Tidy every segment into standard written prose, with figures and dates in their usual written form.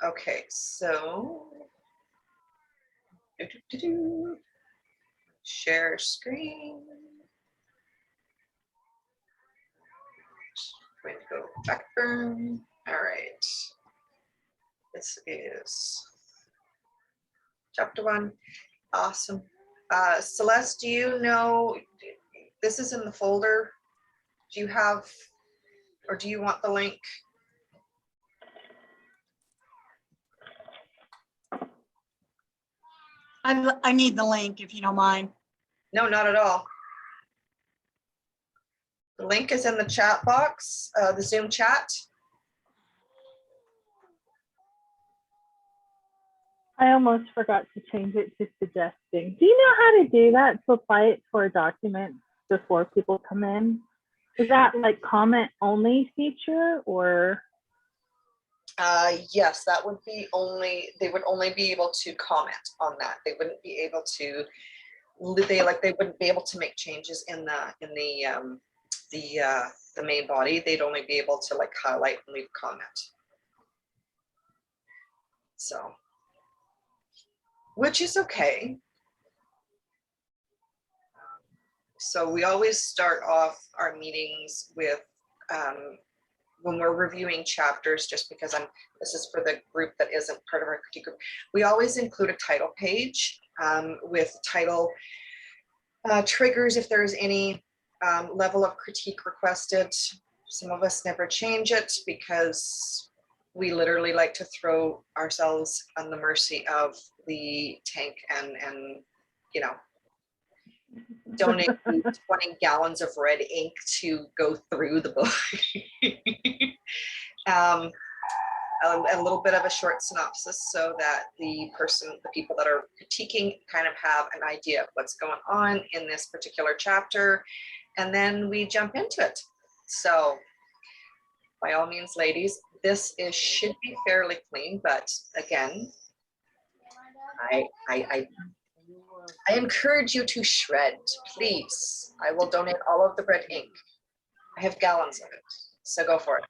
Okay, so share screen. Going to go backburn. All right. This is chapter 1. Awesome. Celeste, do you know, this is in the folder. Do you have, or do you want the link? I need the link if you don't mind. No, not at all. The link is in the chat box, the Zoom chat. I almost forgot to change it to suggesting. Do you know how to do that to apply it for a document before people come in? Is that like comment only feature or? Yes, that would be only, they would only be able to comment on that. They wouldn't be able to, they wouldn't be able to make changes in the main body. They'd only be able to like highlight and leave a comment. So, which is okay. So we always start off our meetings with, when we're reviewing chapters, just because this is for the group that isn't part of our critique group, we always include a title page with title triggers if there's any level of critique requested. Some of us never change it because we literally like to throw ourselves on the mercy of the tank and you know, donate 20 gallons of red ink to go through the book. A little bit of a short synopsis so that the people that are critiquing kind of have an idea of what's going on in this particular chapter, and then we jump into it. So by all means, ladies, this should be fairly clean, but again, I encourage you to shred, please. I will donate all of the red ink. I have gallons of it, so go for it.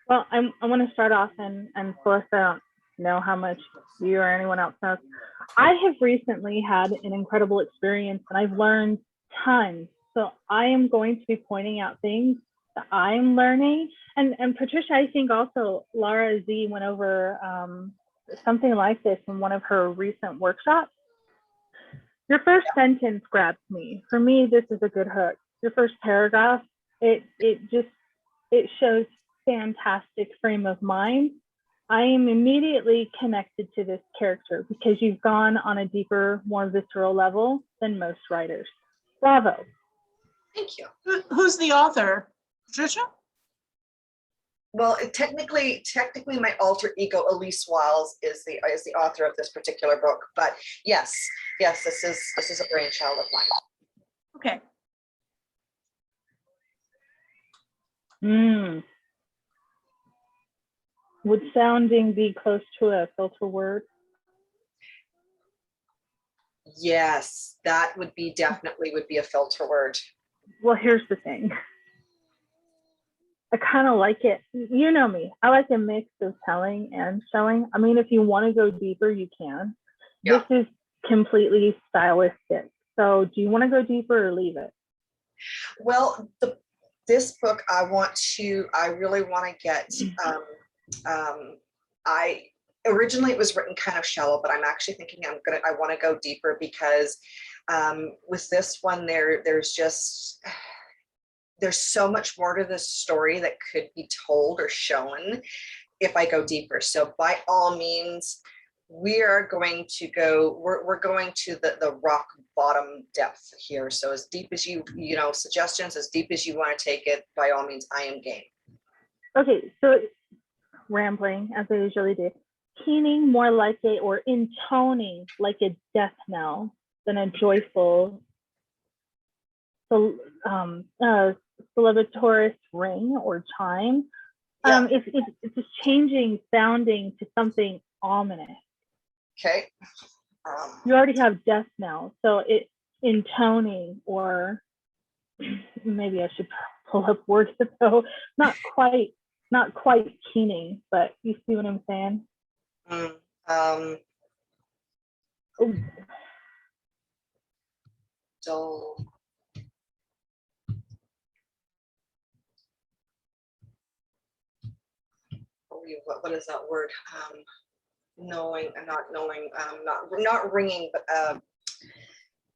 Well, I want to start off, and Celeste, I don't know how much you or anyone else knows. I have recently had an incredible experience, and I've learned tons. So I am going to be pointing out things that I'm learning. And Patricia, I think also Laura Z went over something like this in one of her recent workshops. Your first sentence grabs me. For me, this is a good hook. Your first paragraph, it shows fantastic frame of mind. I am immediately connected to this character because you've gone on a deeper, more visceral level than most writers. Bravo. Thank you. Who's the author? Patricia? Well, technically, my alter ego, Elise Wiles, is the author of this particular book. But yes, this is a brainchild of mine. Okay. Would sounding be close to a filter word? Yes, that would be definitely a filter word. Well, here's the thing. I kind of like it. You know me. I like a mix of telling and showing. I mean, if you want to go deeper, you can. Yeah. This is completely stylistic. So do you want to go deeper or leave it? Well, this book, I really want to get, originally it was written kind of shallow, but I'm actually thinking I want to go deeper because with this one, there's so much more to this story that could be told or shown if I go deeper. So by all means, we are going to go, we're going to the rock bottom depth here. So as deep as you suggestions, as deep as you want to take it, by all means, I am game. Okay, so rambling as I usually do, keening more like or intoning like a death knell than a joyful celebratorious ring or chime. Yeah. It's just changing sounding to something ominous. Okay. You already have death knell, so it intoning, or maybe I should pull up words though, not quite not quite keening, but you see what I'm saying? Mm, Oh, dull. What is that word? Knowing and not knowing, not ringing, but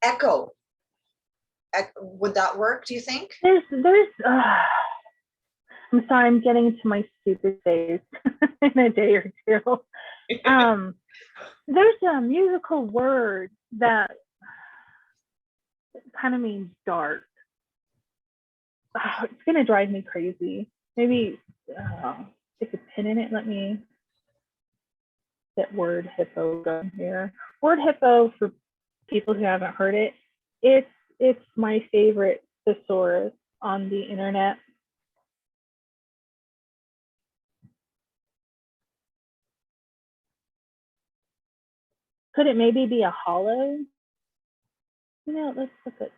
echo. Would that work, do you think? I'm sorry, I'm getting to my stupid days in a day or two. There's a musical word that kind of means dark. Oh, it's gonna drive me crazy. Maybe stick a pin in it. Let me get word hippo going here. Word hippo, for people who haven't heard it, it's my favorite thesaurus on the internet. Could it maybe be a hollow? Let's look at.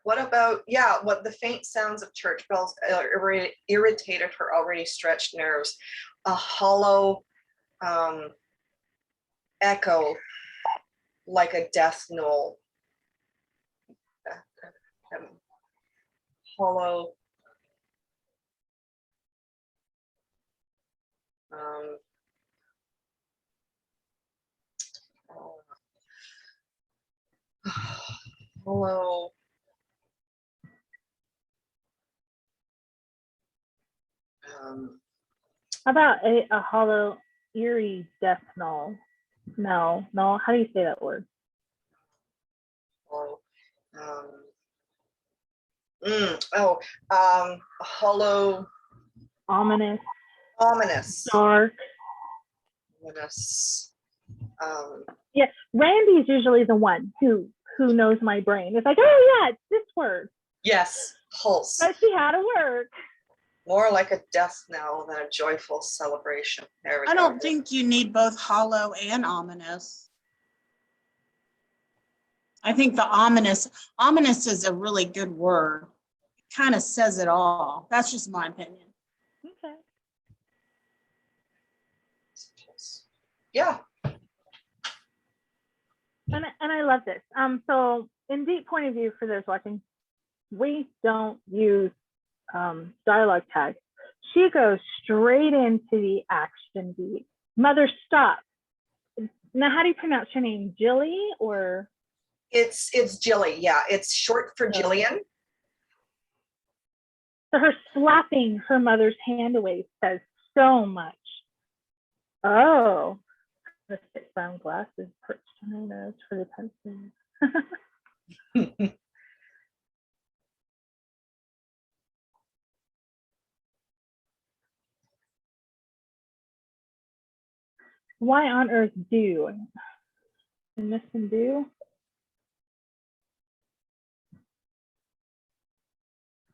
What about, what the faint sounds of church bells irritated her already stretched nerves. A hollow echo, like a death knell. Hollow. Hollow. How about a hollow, eerie death knell? No, how do you say that word? Hollow. Ominous. Dark. Dark. Ominous. Yeah, Randy's usually the one who knows my brain. It's like, oh yeah, it's this word. Yes, pulse. But she had to work. More like a death knell than a joyful celebration. There we go. I don't think you need both hollow and ominous. I think the ominous is a really good word. It kind of says it all. That's just my opinion. Okay. Yeah. And I love this. So in deep point of view for those watching, we don't use dialogue tags. She goes straight into the action beat. Mother, stop. Now, how do you pronounce your name? Jilly or? It's Jilly. Yeah, it's short for Jillian. So her slapping her mother's hand away says so much. Oh, let's get brown glasses perched on her nose for the pencil. Why on earth do? And miss and do?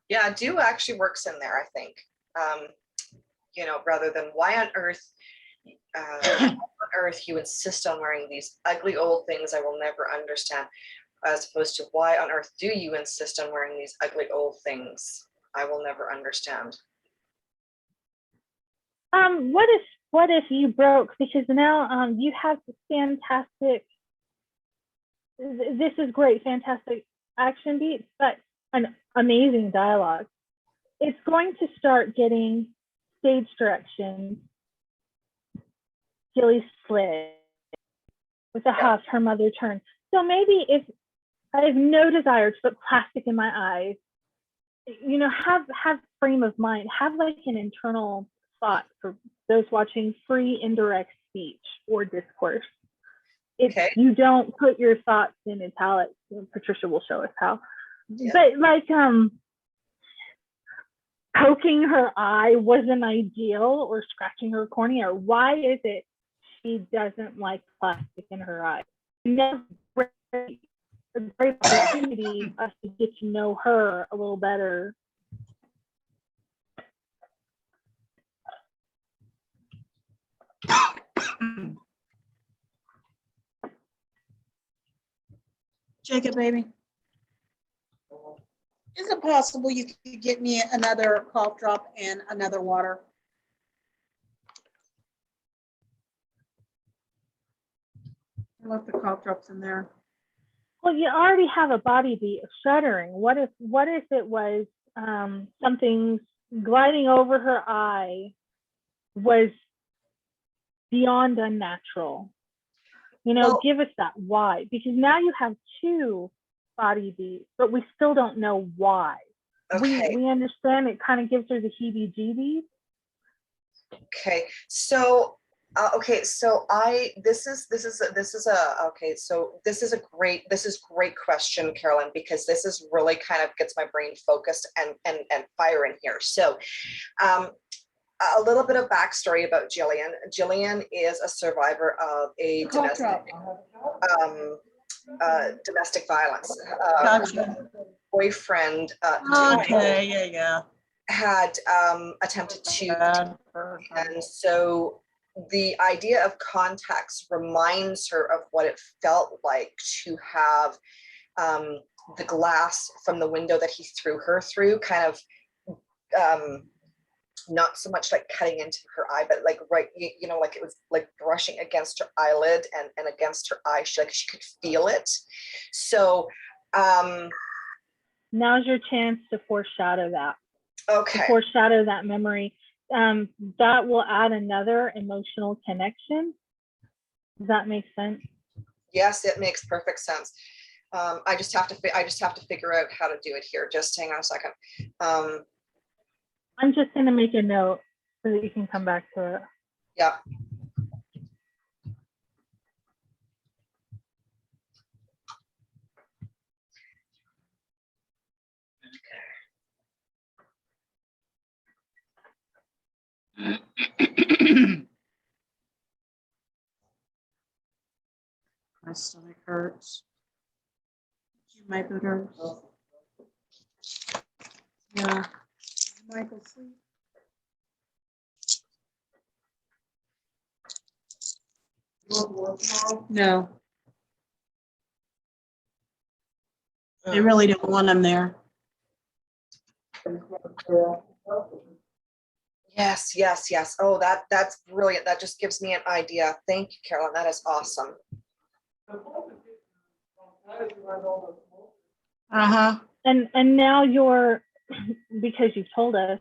Yeah, do actually works in there, I think. Rather than why on earth you insist on wearing these ugly old things I will never understand, as opposed to why on earth do you insist on wearing these ugly old things I will never understand. What if you broke, because now you have fantastic, this is great, fantastic action beats, but an amazing dialogue. It's going to start getting stage directions. Jilly slid with the house, her mother turned. So maybe if I have no desire to put plastic in my eyes, have frame of mind, have like an internal thought for those watching free indirect speech or discourse. If you don't put your thoughts in italics, Patricia will show us how. Yeah. But like poking her eye wasn't ideal, or scratching her cornea. Why is it she doesn't like plastic in her eye? Never a great opportunity for us to get to know her a little better. Jacob, baby. Is it possible you could get me another cough drop and another water? I left the cough drops in there. Well, you already have a body beat of shuddering. What if it was something gliding over her eye was beyond unnatural? You know, Well, give us that why, because now you have two body beats, but we still don't know why. okay. We understand it kind of gives her the heebie-jeebies. Okay, so okay, so this is great question, Carolyn, because this is really kind of gets my brain focused and firing here. So a little bit of backstory about Jillian. Jillian is a survivor of a domestic violence. Gotcha. Boyfriend Okay, yeah. had attempted to, Bad. and so the idea of context reminds her of what it felt like to have the glass from the window that he threw her through kind of not so much like cutting into her eye, but like right, you know, like it was like brushing against her eyelid and against her eye. She could feel it. So Now's your chance to foreshadow that. okay. To foreshadow that memory. That will add another emotional connection. Does that make sense? Yes, it makes perfect sense. I just have to figure out how to do it here. Just hang on a second. I'm just going to make a note so that you can come back to it. Yeah. My stomach hurts. Michael hurts. Yeah. Michael sleep. No. They really don't want him there. Yes, yes, yes. Oh, that's brilliant. That just gives me an idea. Thank you, Carolyn. That is awesome. Uh-huh. And now you're, because you've told us,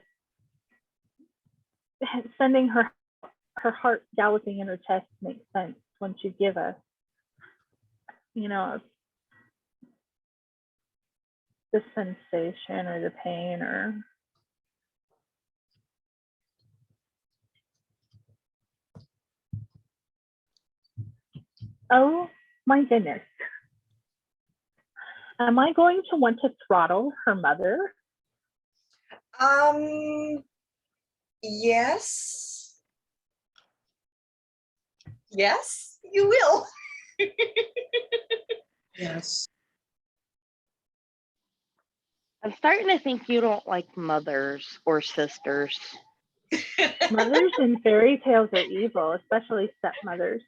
sending her heart galloping in her chest makes sense once you give us, you know, the sensation or the pain or. Oh my goodness. Am I going to want to throttle her mother? Yes. Yes, you will. Yes. I'm starting to think you don't like mothers or sisters. Mothers in fairy tales are evil, especially stepmothers.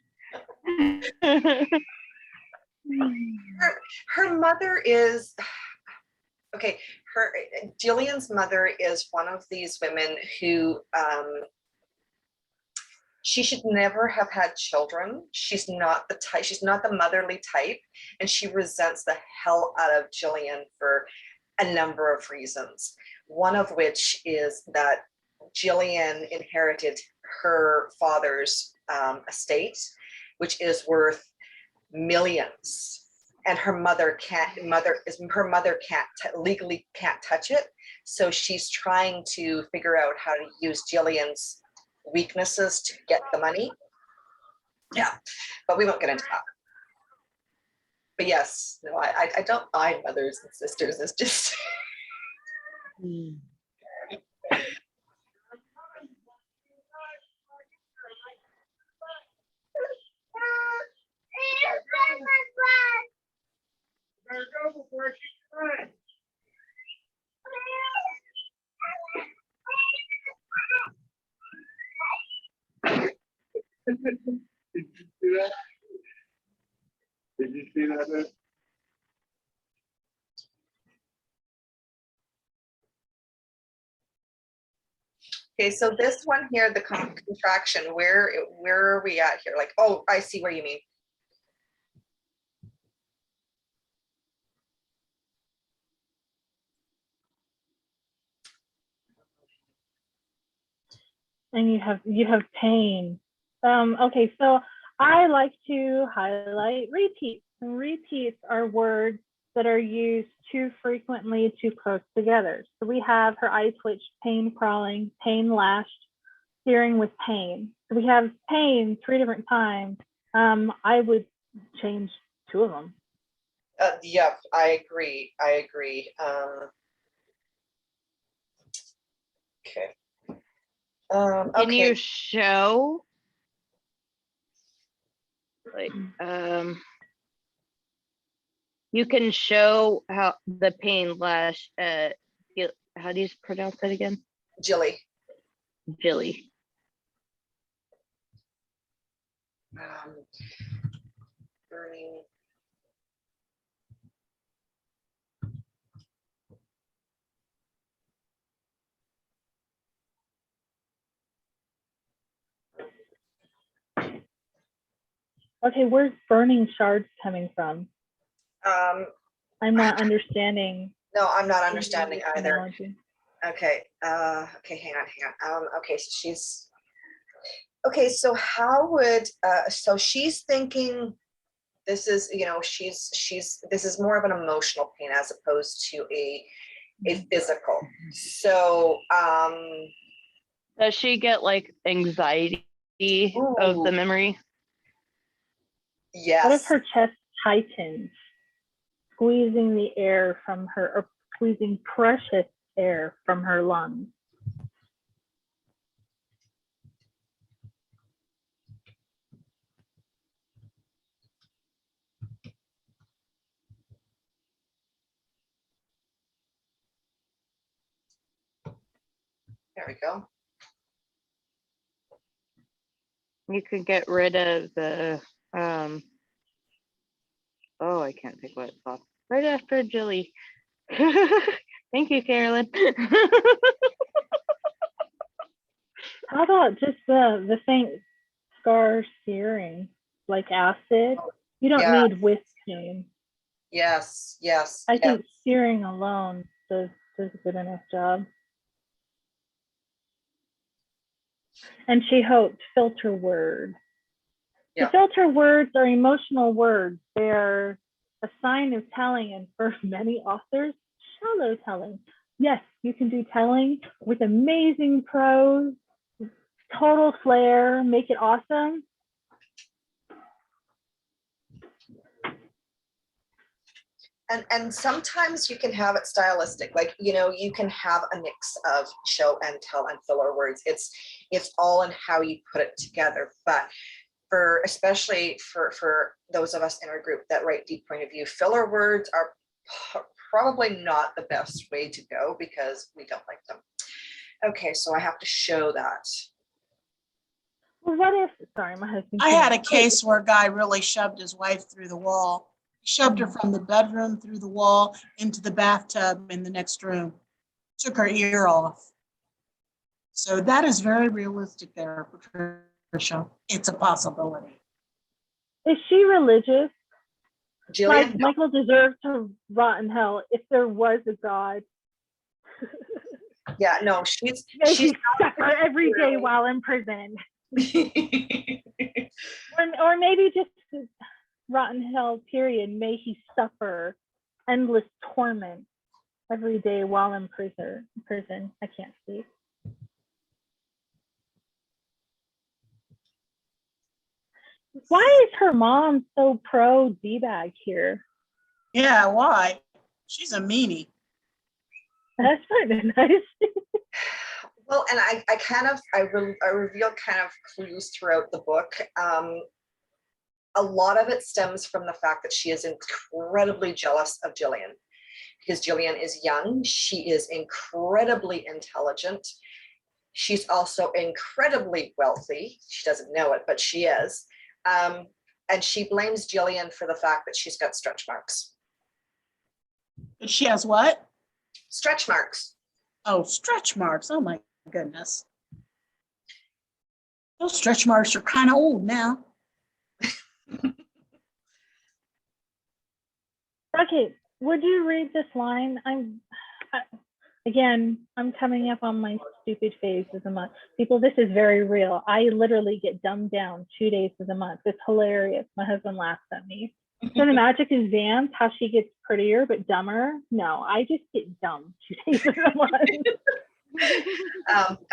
Her mother is okay. Jillian's mother is one of these women who she should never have had children. She's not the type, she's not the motherly type, and she resents the hell out of Jillian for a number of reasons. One of which is that Jillian inherited her father's estate, which is worth millions, and legally can't touch it. So she's trying to figure out how to use Jillian's weaknesses to get the money. Yeah, but we won't get into that. But yes, no, I don't mind mothers and sisters. It's just Did you see that? Did you see that? Okay, so this one here, the contraction, where are we at here? Like, oh, I see where you mean. And you have pain. Okay, so I like to highlight repeats. And repeats are words that are used too frequently too close together. So we have her eye twitched, pain crawling, pain lashed, steering with pain. So we have pain 3 different times. I would change 2 of them. Yeah, I agree. Okay. Can Okay. you show? Like, you can show how the pain lash. How do you pronounce that again? Jilly. Jilly. Burning. Okay, where's burning shards coming from? I'm not I- understanding. No, I'm not understanding either. Analogy. Okay, okay, hang on. Okay, so she's, okay, so how would, so she's thinking, this is, you know, this is more of an emotional pain as opposed to a physical. So, Does she get like anxiety of Ooh. the memory? What if yes, her chest tightens, squeezing the air from her, or squeezing precious air from her lungs? there we go. You could get rid of the oh, I can't think what it's called. Right after Jilly. Thank you, Carolyn. How about just the faint scar searing, like acid? You don't Yeah. need with pain. Yes, I yes. think searing alone does a good enough job. And she hoped filter words. Yeah. The filter words are emotional words. They're a sign of telling, and for many authors, shallow telling. Yes, you can do telling with amazing prose, total flair, make it awesome. And sometimes you can have it stylistic, like, you know, you can have a mix of show and tell and filler words. It's all in how you put it together. But for, especially for those of us in our group that write deep point of view, filler words are probably not the best way to go because we don't like them. Okay, so I have to show that. Well, what if, sorry, my husband. I had a case where a guy really shoved his wife through the wall. Shoved her from the bedroom through the wall into the bathtub in the next room. Took her ear off. So that is very realistic there, Patricia. It's a possibility. Is she religious? Jillian, Like, Michael deserves to rot in hell if there was a God. yeah, no, she's She suffer every day while in prison. or maybe just rotten hell, period. May he suffer endless torment every day while in prison. I can't speak. Why is her mom so pro D-bag here? Yeah, why? She's a meanie. That's kind of nice. Well, and I reveal kind of clues throughout the book. A lot of it stems from the fact that she is incredibly jealous of Jillian because Jillian is young. She is incredibly intelligent. She's also incredibly wealthy. She doesn't know it, but she is. And she blames Jillian for the fact that she's got stretch marks. But she has what? Stretch marks. Oh, stretch marks. Oh my goodness. Those stretch marks are kind of old now. Okay, would you read this line? Again, I'm coming up on my stupid phase of the month. People, this is very real. I literally get dumbed down 2 days of the month. It's hilarious. My husband laughs at me. So the magic is Vance, how she gets prettier but dumber. No, I just get dumb 2 days of the month.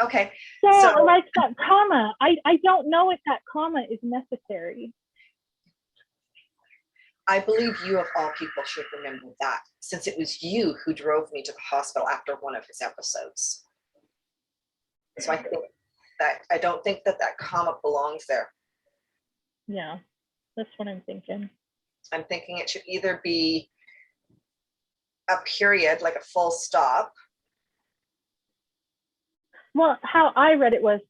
Okay, So, so- like that comma, I don't know if that comma is necessary. I believe you of all people should remember that, since it was you who drove me to the hospital after one of his episodes. So I think that, I don't think that that comma belongs there. Yeah, that's what I'm thinking. I'm thinking it should either be a period, like a full stop. Well, how I read it was,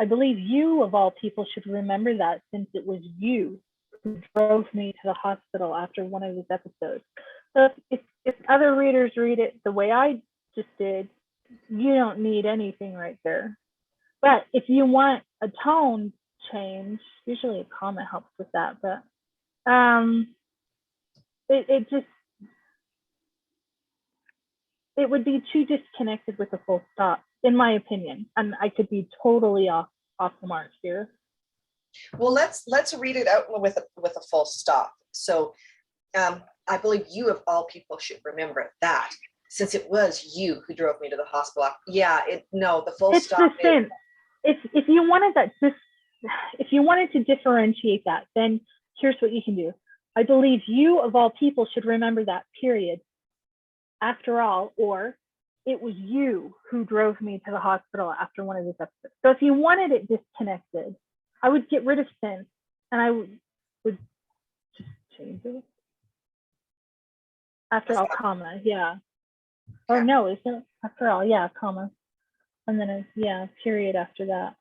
I believe you of all people should remember that, since it was you who drove me to the hospital after one of his episodes. So if other readers read it the way I just did, you don't need anything right there. But if you want a tone change, usually a comma helps with that, but it would be too disconnected with a full stop, in my opinion. And I could be totally off the mark here. Well, let's read it out with a full stop. So I believe you of all people should remember that, since it was you who drove me to the hospital. Yeah, no, the full It's stop. the same. If you wanted that, if you wanted to differentiate that, then here's what you can do. I believe you of all people should remember that, period. After all, or it was you who drove me to the hospital after one of these episodes. So if you wanted it disconnected, I would get rid of since, and I would just change it. After all, comma, yeah. Or Yeah. no, is it after all? Yeah, comma. And then it's, yeah, period after that.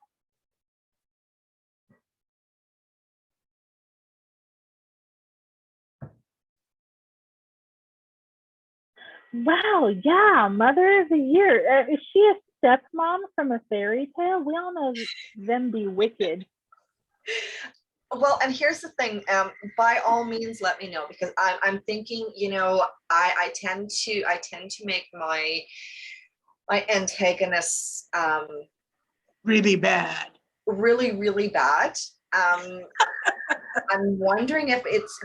Wow, yeah, Mother of the Year. Is she a stepmom from a fairy tale? We all know them be wicked. Well, and here's the thing, by all means, let me know, because I'm thinking, I tend to make my antagonists Really bad. really, really bad. I'm wondering if it's,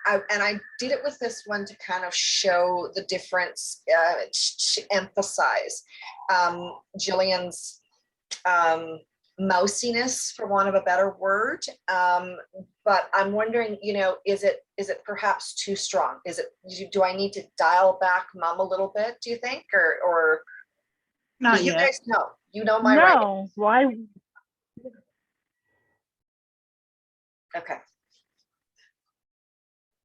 I did it with this one to kind of show the difference, to emphasize Jillian's mousiness, for want of a better word. But I'm wondering, is it perhaps too strong? Do I need to dial back Mom a little bit, do you think? Or Not you yet. guys know, my writing. No, why? Okay.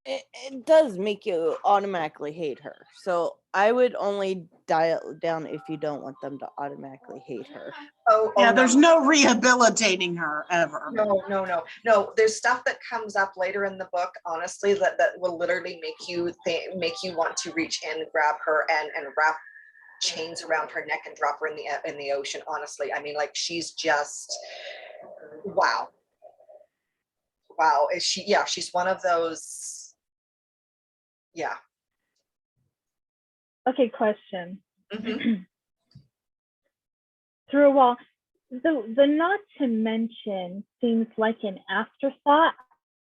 It does make you automatically hate her. So I would only dial it down if you don't want them to automatically hate her. Yeah, there's no rehabilitating her ever. No. There's stuff that comes up later in the book, honestly, that will literally make you want to reach in, grab her, and wrap chains around her neck and drop her in the ocean. Honestly, I mean, like, she's just wow. Is she? Yeah, she's one of those. Yeah. Okay, question. Mhm. Through a wall. The not to mention seems like an afterthought.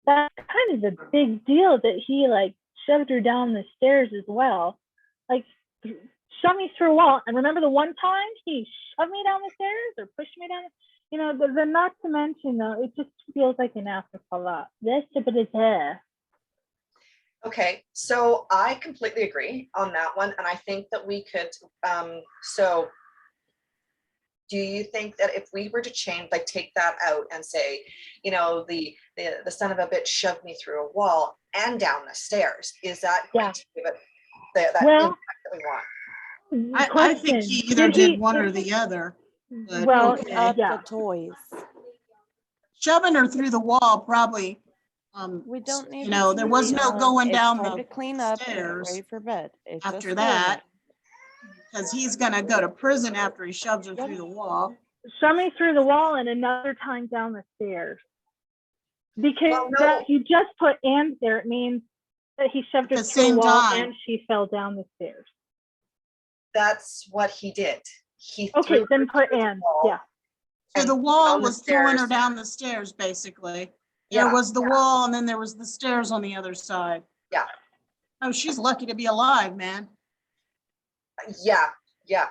That's kind of a big deal that he like shoved her down the stairs as well. Like, shove me through a wall. And remember the one time he shoved me down the stairs or pushed me down? The not to mention though, it just feels like an afterthought. That's a bit of hair. Okay, so I completely agree on that one, and I think that we could. So, do you think that if we were to change, like, take that out and say, the son of a bitch shoved me through a wall and down the stairs, is that going to give it that impact that we want? I think he either did one or the other. But Well, okay. yeah. The toys. Shoving her through the wall probably. We don't need. There was no going down time the to clean up and get stairs ready for bed. It's after just that, because he's gonna go to prison after he shoves her through the wall. shoving through the wall and another time down the stairs. Because Well, no. that you just put and there, it means that he shoved her At the through the same wall time. and she fell down the stairs. That's what he did. He Okay, threw her then put through the and, wall yeah. So and the wall down the was throwing her stairs. down the stairs, basically. There Yeah, was the yeah. wall and then there was the stairs on the other side. Yeah. Oh, she's lucky to be alive, man. Yeah,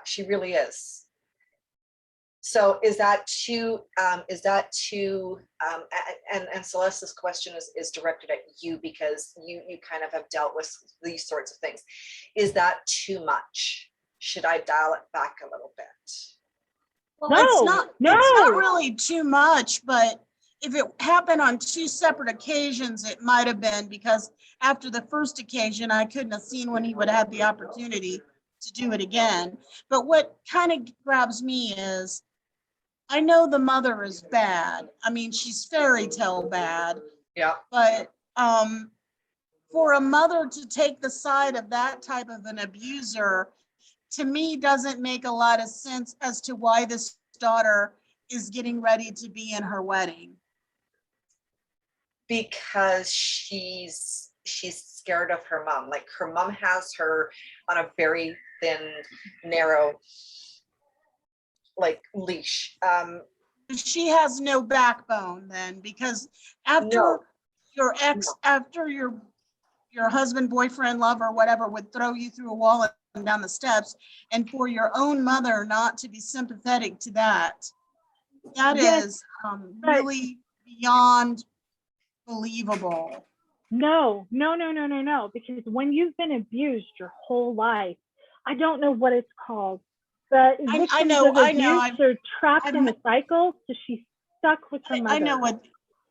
she really is. So is that too, and Celeste's question is directed at you because you kind of have dealt with these sorts of things. Is that too much? Should I dial it back a little bit? Well, No, it's no. not really too much, but if it happened on two separate occasions, it might have been, because after the first occasion, I couldn't have seen when he would have the opportunity to do it again. But what kind of grabs me is, I know the mother is bad. I mean, she's fairy tale bad, Yeah, but for a mother to take the side of that type of an abuser, to me, doesn't make a lot of sense as to why this daughter is getting ready to be in her wedding. because she's scared of her mom. Like her mom has her on a very thin, narrow, like leash. She has no backbone then, because after No. your ex, after your husband, boyfriend, lover, whatever, would throw you through a wall and down the steps, and for your own mother not to be sympathetic to that, that Yes, is but- really beyond believable. No, because when you've been abused your whole life, I don't know what it's called, but I know, abuse are trapped in I'm- the cycle, so she's stuck with her mother. I know what,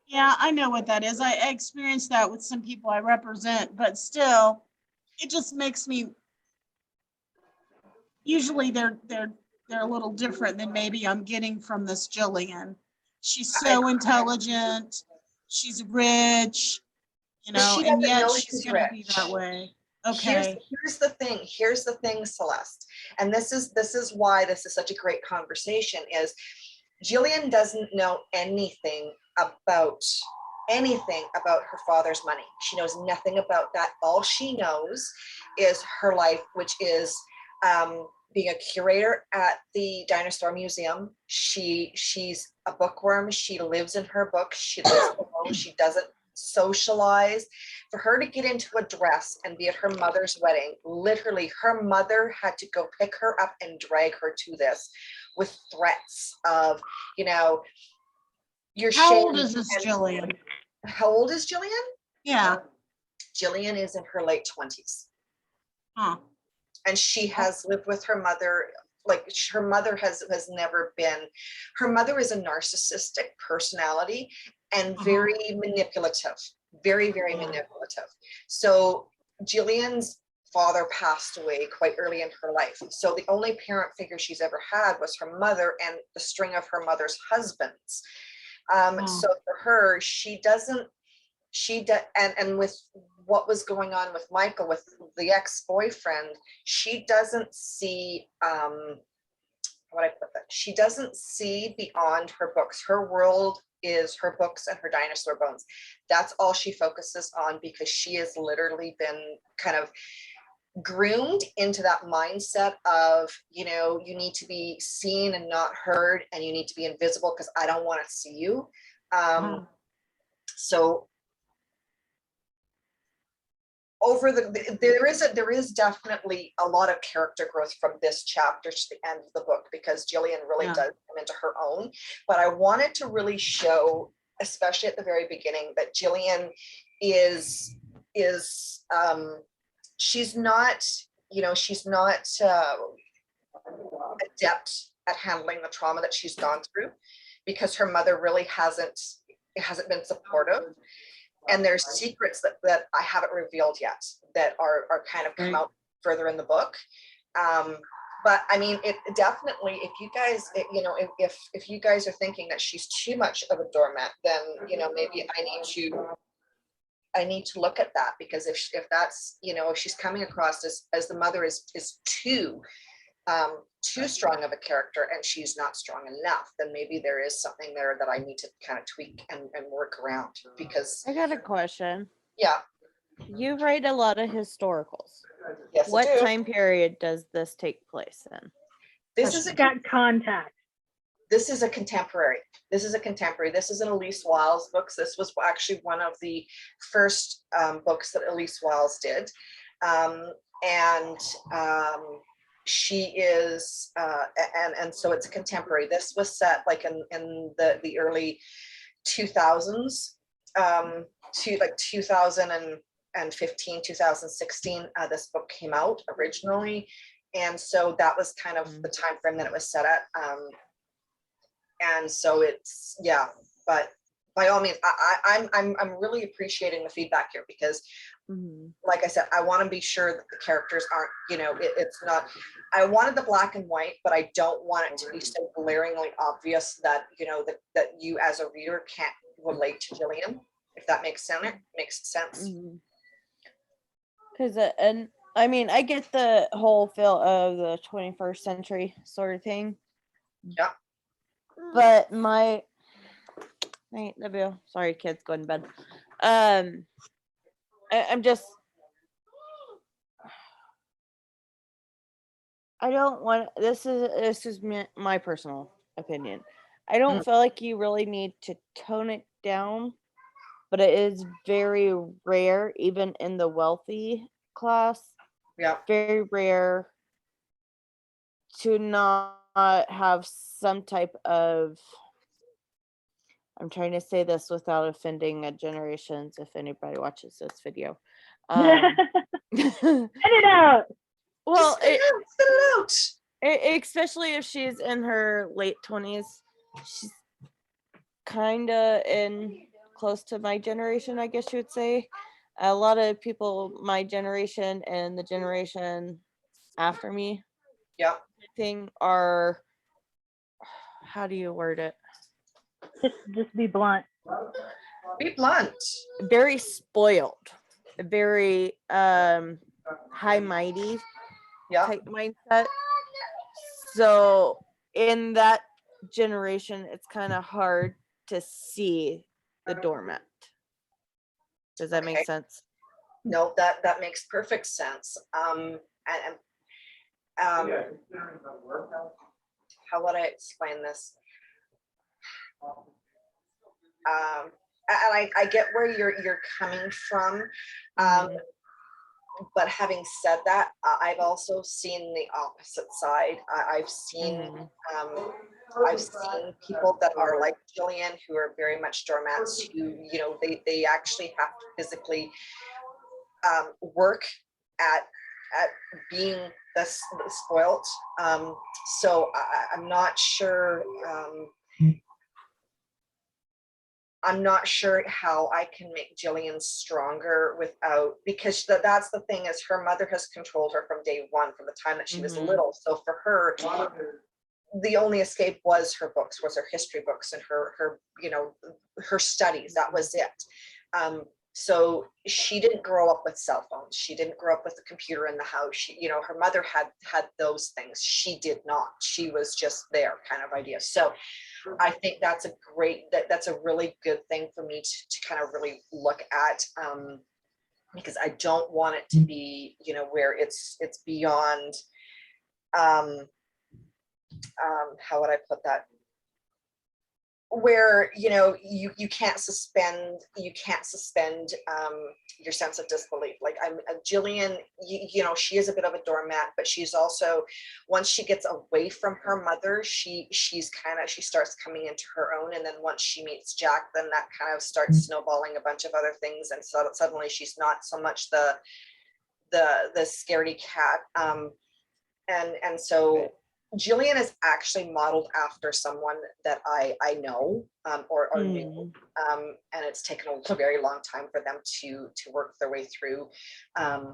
yeah, I know what that is. I experienced that with some people I represent, but still, it just makes me, usually they're a little different than maybe I'm getting from this Jillian. She's so intelligent, she's rich, you But know, she and doesn't yet know she's she's gonna be rich. that way. Here's Okay, here's the thing, Celeste, and this is why this is such a great conversation, is Jillian doesn't know anything about her father's money. She knows nothing about that. All she knows is her life, which is being a curator at the Dinosaur Museum. She's a bookworm. She lives in her book. She lives alone. She doesn't socialize. For her to get into a dress and be at her mother's wedding, literally her mother had to go pick her up and drag her to this with threats of, you're how old shamed. is this And Jillian? how old is Jillian? Yeah, Jillian is in her late 20s. huh, And she has lived with her mother. Like her mother has never been, her mother is a narcissistic personality and very manipulative, very, very manipulative. So Jillian's father passed away quite early in her life. So the only parent figure she's ever had was her mother and the string of her mother's husbands. So for her, and with what was going on with Michael, with the ex-boyfriend, she doesn't see, she doesn't see beyond her books. Her world is her books and her dinosaur bones. That's all she focuses on, because she has literally been kind of groomed into that mindset of, you need to be seen and not heard, and you need to be invisible because I don't want to see you. So there is definitely a lot of character growth from this chapter to the end of the book, because Jillian really does come into her own. But I wanted to really show, especially at the very beginning, that Jillian is she's not adept at handling the trauma that she's gone through, because her mother really hasn't been supportive. And there's secrets that I haven't revealed yet that are kind of come out further in the book. But I mean, it definitely, if you guys, if you guys are thinking that she's too much of a doormat, then, maybe I need to look at that, because if that's, if she's coming across as the mother is too too strong of a character and she's not strong enough, then maybe there is something there that I need to kind of tweak and work around, because I got a question. yeah, You write a lot of historicals. yes, I What do. time period does this take place in? This is a Got contact. this is a contemporary. This is a contemporary. This is an Elise Wiles book. This was actually one of the first books that Elise Wiles did. And she is, and so it's a contemporary. This was set like in the early 2000s, to like 2015, 2016, this book came out originally. And so that was kind of the time frame that it was set at. And so it's, yeah, but by all means, I'm really appreciating the feedback here, because like I said, I want to be sure that the characters aren't, you know, it's not, I wanted the black and white, but I don't want it to be so glaringly obvious that, you know, that you as a reader can't relate to Jillian, if that makes sense. Because and I mean, I get the whole feel of the 21st century sort of thing. Yeah. But my sorry, kids, go to bed. I'm just, I don't want, this is my personal opinion. I don't feel like you really need to tone it down, but it is very rare, even in the wealthy class. Yeah. Very rare to not have some type of, I'm trying to say this without offending generations if anybody watches this video. Get it out. Well, spit it out. Especially if she's in her late 20s. She's kind of in close to my generation, I guess you would say. A lot of people my generation and the generation after me, yeah, thing are, how do you word it? Just be blunt. Be blunt. Very spoiled, very high mighty type mindset. So in that generation, it's kind of hard to see the doormat. Does that make sense? No, that makes perfect sense. And how would I explain this? And I get where you're coming from. But having said that, I've also seen the opposite side. I've seen people that are like Jillian, who are very much doormats, who, you know, they actually have to physically work at being this spoilt. So I'm not sure. I'm not sure how I can make Jillian stronger without, because that's the thing, is her mother has controlled her from day one, from the time that she was little. So for her, the only escape was her books, was her history books and her you know, her studies. That was it. So she didn't grow up with cell phones. She didn't grow up with a computer in the house. She, you know, her mother had those things. She did not. She was just there, kind of idea. So I think that's that's a really good thing for me to kind of really look at, because I don't want it to be, you know, where it's beyond, how would I put that? Where, you know, you can't suspend your sense of disbelief. Like Jillian, you know, she is a bit of a doormat, but she's also, once she gets away from her mother, she starts coming into her own. And then once she meets Jack, then that kind of starts snowballing a bunch of other things, and so suddenly she's not so much the scaredy cat. And so Jillian is actually modeled after someone that I know, or knew, and it's taken a very long time for them to work their way through that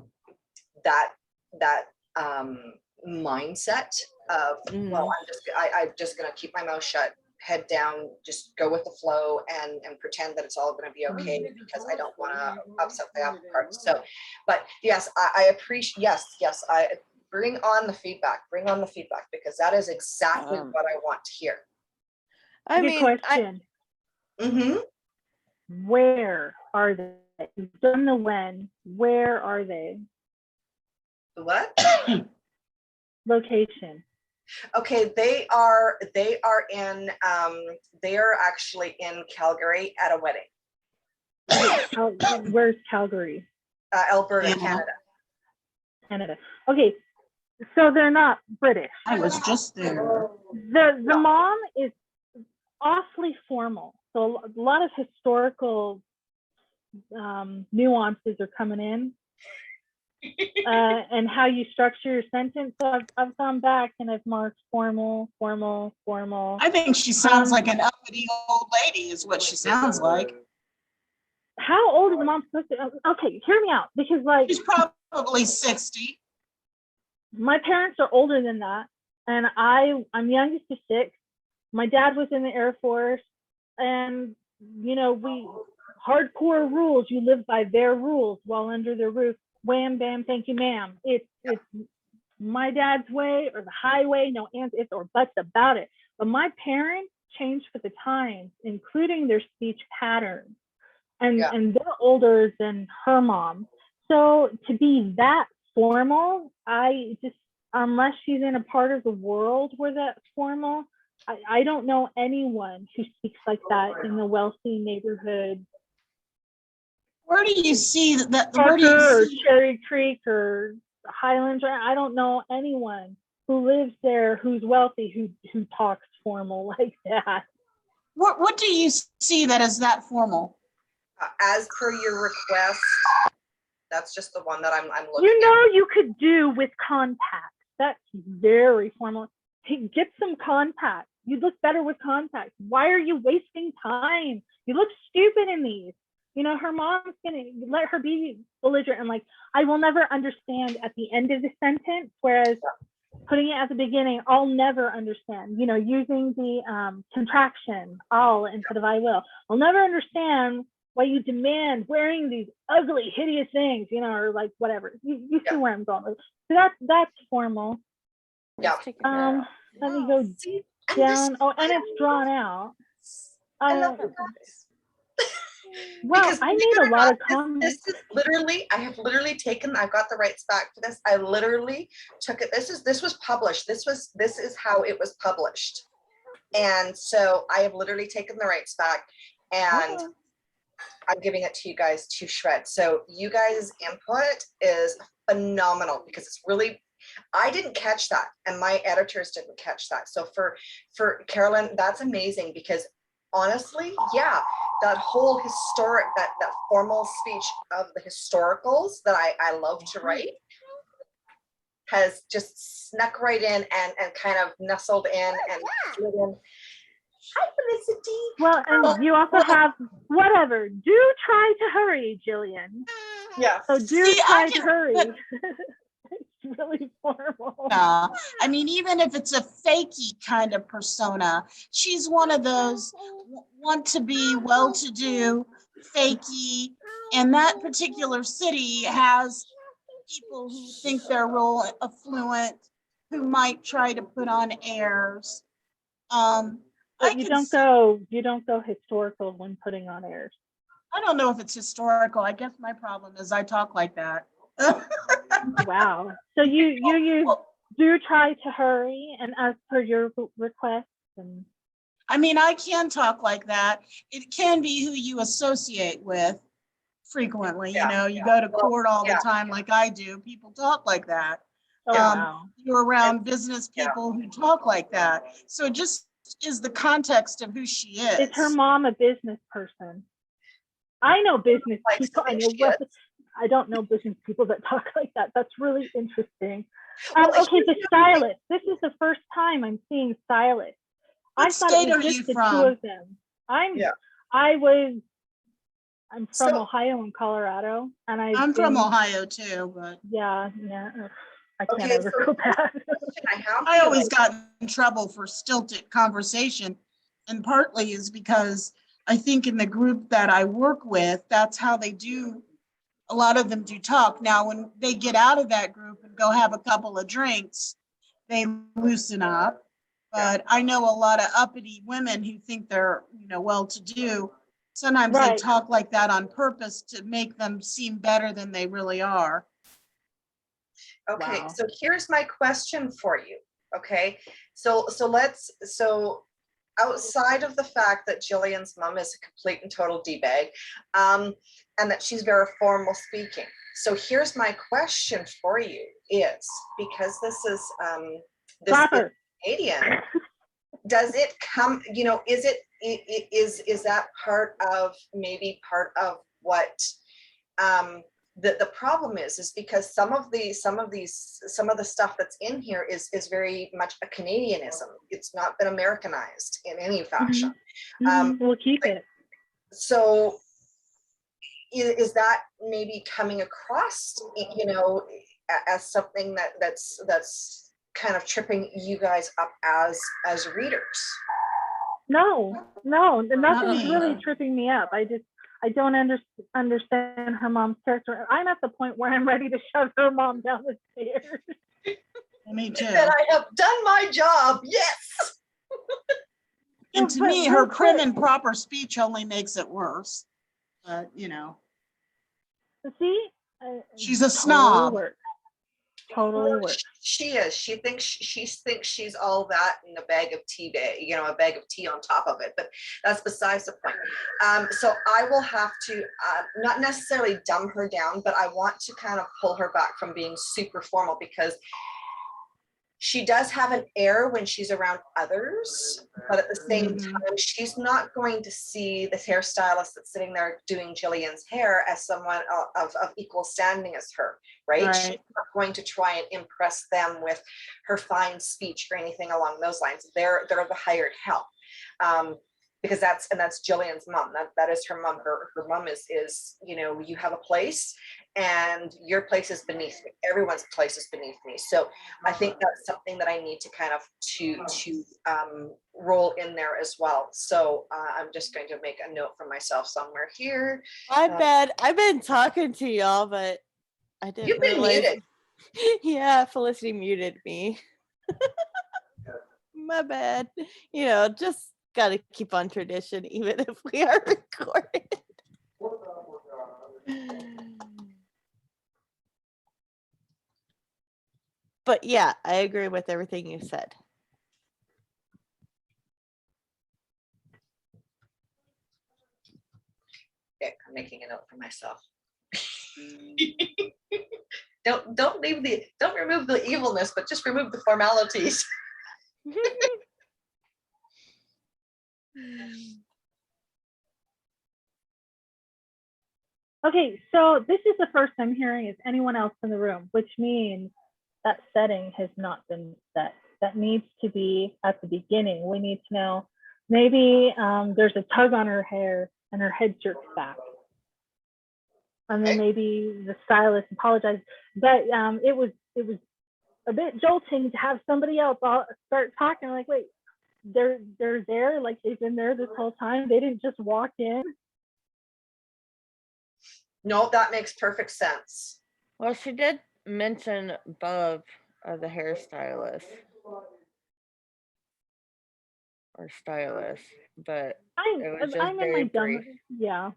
mindset of, well, I'm just gonna keep my mouth shut, head down, just go with the flow, and pretend that it's all going to be okay, because I don't want to upset the apple cart. So, but yes, I appreciate, yes, bring on the feedback, because that is exactly what I want to hear. I Good mean, question. Mm-hmm. Where are they? You've done the when. Where are they? What? Location. Okay, they are in, they are actually in Calgary at a wedding. Where's Calgary? Alberta, Yeah. Canada. Canada. Okay, so they're not British. I was just there. The mom is awfully formal. So a lot of historical nuances are coming in. And how you structure your sentence. So I've gone back and I've marked formal. I think she sounds like an uppity old lady is what she sounds like. How old is the mom supposed to? Okay, hear me out, because like She's probably 60. my parents are older than that, and I'm youngest of 6. My dad was in the Air Force, and we hardcore rules. You live by their rules while under their roof. Wham bam, thank you, ma'am. It's my dad's way or the highway, no ands, ifs, or buts about it. But my parents changed with the times, including their speech patterns. And they're older than her mom. So to be that formal, unless she's in a part of the world where that's formal, I don't know anyone who speaks like that in the wealthy neighborhood. Where do you see that? Parker or Cherry Creek or Highlands? I don't know anyone who lives there who's wealthy who talks formal like that. What do you see that is that formal? As per your request, that's just the one that I'm looking at. You could do with contacts. That's very formal. Hey, get some contacts. You look better with contacts. Why are you wasting time? You look stupid in these. Her mom's gonna let her be belligerent and like, I will never understand at the end of the sentence, whereas putting it at the beginning, I'll never understand. Using the contraction, I'll instead of I will. I'll never understand why you demand wearing these ugly, hideous things, or like whatever. You see where I'm going. So that's formal. Yeah. Let me go down. Oh, and it's drawn out. I love it. Well, I made a lot of comments. This is literally, I've got the rights back for this. I literally took it. This was published. This is how it was published. And so I have literally taken the rights back, and I'm giving it to you guys to shred. So you guys' input is phenomenal, because it's really, I didn't catch that, and my editors didn't catch that. So for Carolyn, that's amazing, because honestly, yeah, that whole historic, that formal speech of the historicals that I love to write has just snuck right in and kind of nestled in and slid in. Hi, Felicity. Well, and you also have whatever. Do try to hurry, Jillian. Yeah. So try to hurry. It's really formal. I mean, even if it's a fakey kind of persona, she's one of those want to be well-to-do, fakey, and that particular city has people who think they're real affluent, who might try to put on airs. But you don't go historical when putting on airs. I don't know if it's historical. I guess my problem is I talk like that. Wow. So you do try to hurry, and as per your request. And I mean, I can talk like that. It can be who you associate with frequently. You go to court all the time like I do. People talk like that. wow. You're around business people who talk like that. So it just is the context of who she is. Is her mom a business person? I know business people. I don't know business people that talk like that. That's really interesting. Okay, the stylist. This is the first time I'm seeing stylists. What I thought state it are was you just the from? two of them. I'm from Ohio and Colorado, and I'm from Ohio too, but yeah, I can't ever go back. I always got in trouble for stilted conversation, and partly is because I think in the group that I work with, that's how they do a lot of them do talk. Now, when they get out of that group and go have a couple of drinks, they loosen up. But I know a lot of uppity women who think they're, well-to-do. Sometimes they Right. talk like that on purpose to make them seem better than they really are. Okay, Wow. so here's my question for you. Okay, so outside of the fact that Jillian's mom is a complete and total D-bag, and that she's very formal speaking. So here's my question for you is, because this is Canadian, does it come, is it, is that part of what the problem is because some of the stuff that's in here is very much a Canadianism. It's not been Americanized in any fashion. We'll keep it. So is that maybe coming across, as something that's kind of tripping you guys up as readers? No, nothing's really tripping me up. I don't understand her mom's character. I'm at the point where I'm ready to shove her mom down the stairs. Me too. And I have done my job. Yes. And to me, her prim and proper speech only makes it worse. But See, she's a snob. Totally works. She is. She thinks she's all that in a bag of tea, a bag of tea on top of it. But that's besides the point. So I will have to not necessarily dumb her down, but I want to kind of pull her back from being super formal because she does have an air when she's around others, but at the same time, she's not going to see the hairstylist that's sitting there doing Jillian's hair as someone of equal standing as her, right? She's not going to try and impress them with her fine speech or anything along those lines. They're the hired help. Because that's Jillian's mom. That is her mom. Her mom is, you have a place and your place is beneath me. Everyone's place is beneath me. So I think that's something that I need to kind of to roll in there as well. So I'm just going to make a note for myself somewhere here. My bad. I've been talking to y'all, but I didn't You've been realize. muted. Yeah, Felicity muted me. My bad. Just gotta keep on tradition, even if we are recorded. But yeah, I agree with everything you said. Okay, I'm making a note for myself. Don't remove the evilness, but just remove the formalities. Okay, so this is the first I'm hearing is anyone else in the room, which means that setting has not been set. That needs to be at the beginning. We need to know maybe there's a tug on her hair and her head jerks back. And then maybe the stylist apologized. But it was a bit jolting to have somebody else start talking like, wait, they're there, like they've been there this whole time. They didn't just walk in. No, that makes perfect sense. Well, she did mention Bob, the hairstylist or stylist, but it was just very brief. Yeah.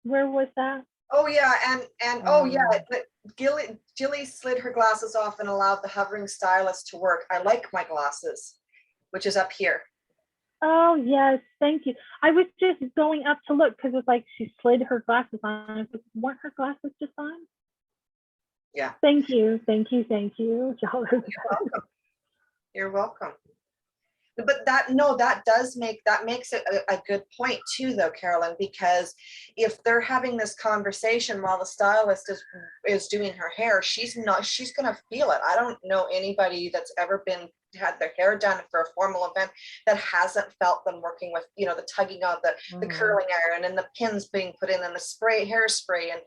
Where was that? Oh yeah, and oh yeah, but Jilly slid her glasses off and allowed the hovering stylist to work. I like my glasses, which is up here. Oh yes, thank you. I was just going up to look because it's like she slid her glasses on. Weren't her glasses just on? Yeah. Thank you. You're welcome. You're welcome. But that makes it a good point too, though, Carolyn, because if they're having this conversation while the stylist is doing her hair, she's gonna feel it. I don't know anybody that's ever had their hair done for a formal event that hasn't felt them working with, the tugging of the curling iron and the pins being put in and the hairspray and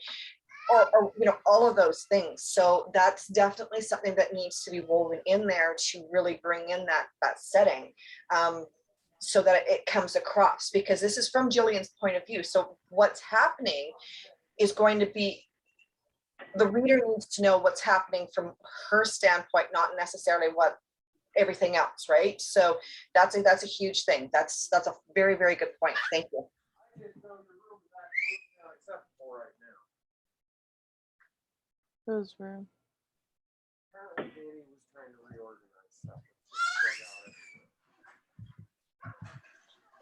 or all of those things. So that's definitely something that needs to be woven in there to really bring in that setting, so that it comes across, because this is from Jillian's point of view. So what's happening is going to be, the reader needs to know what's happening from her standpoint, not necessarily what everything else, right? So that's a huge thing. That's a very, very good point. Thank you. Those were.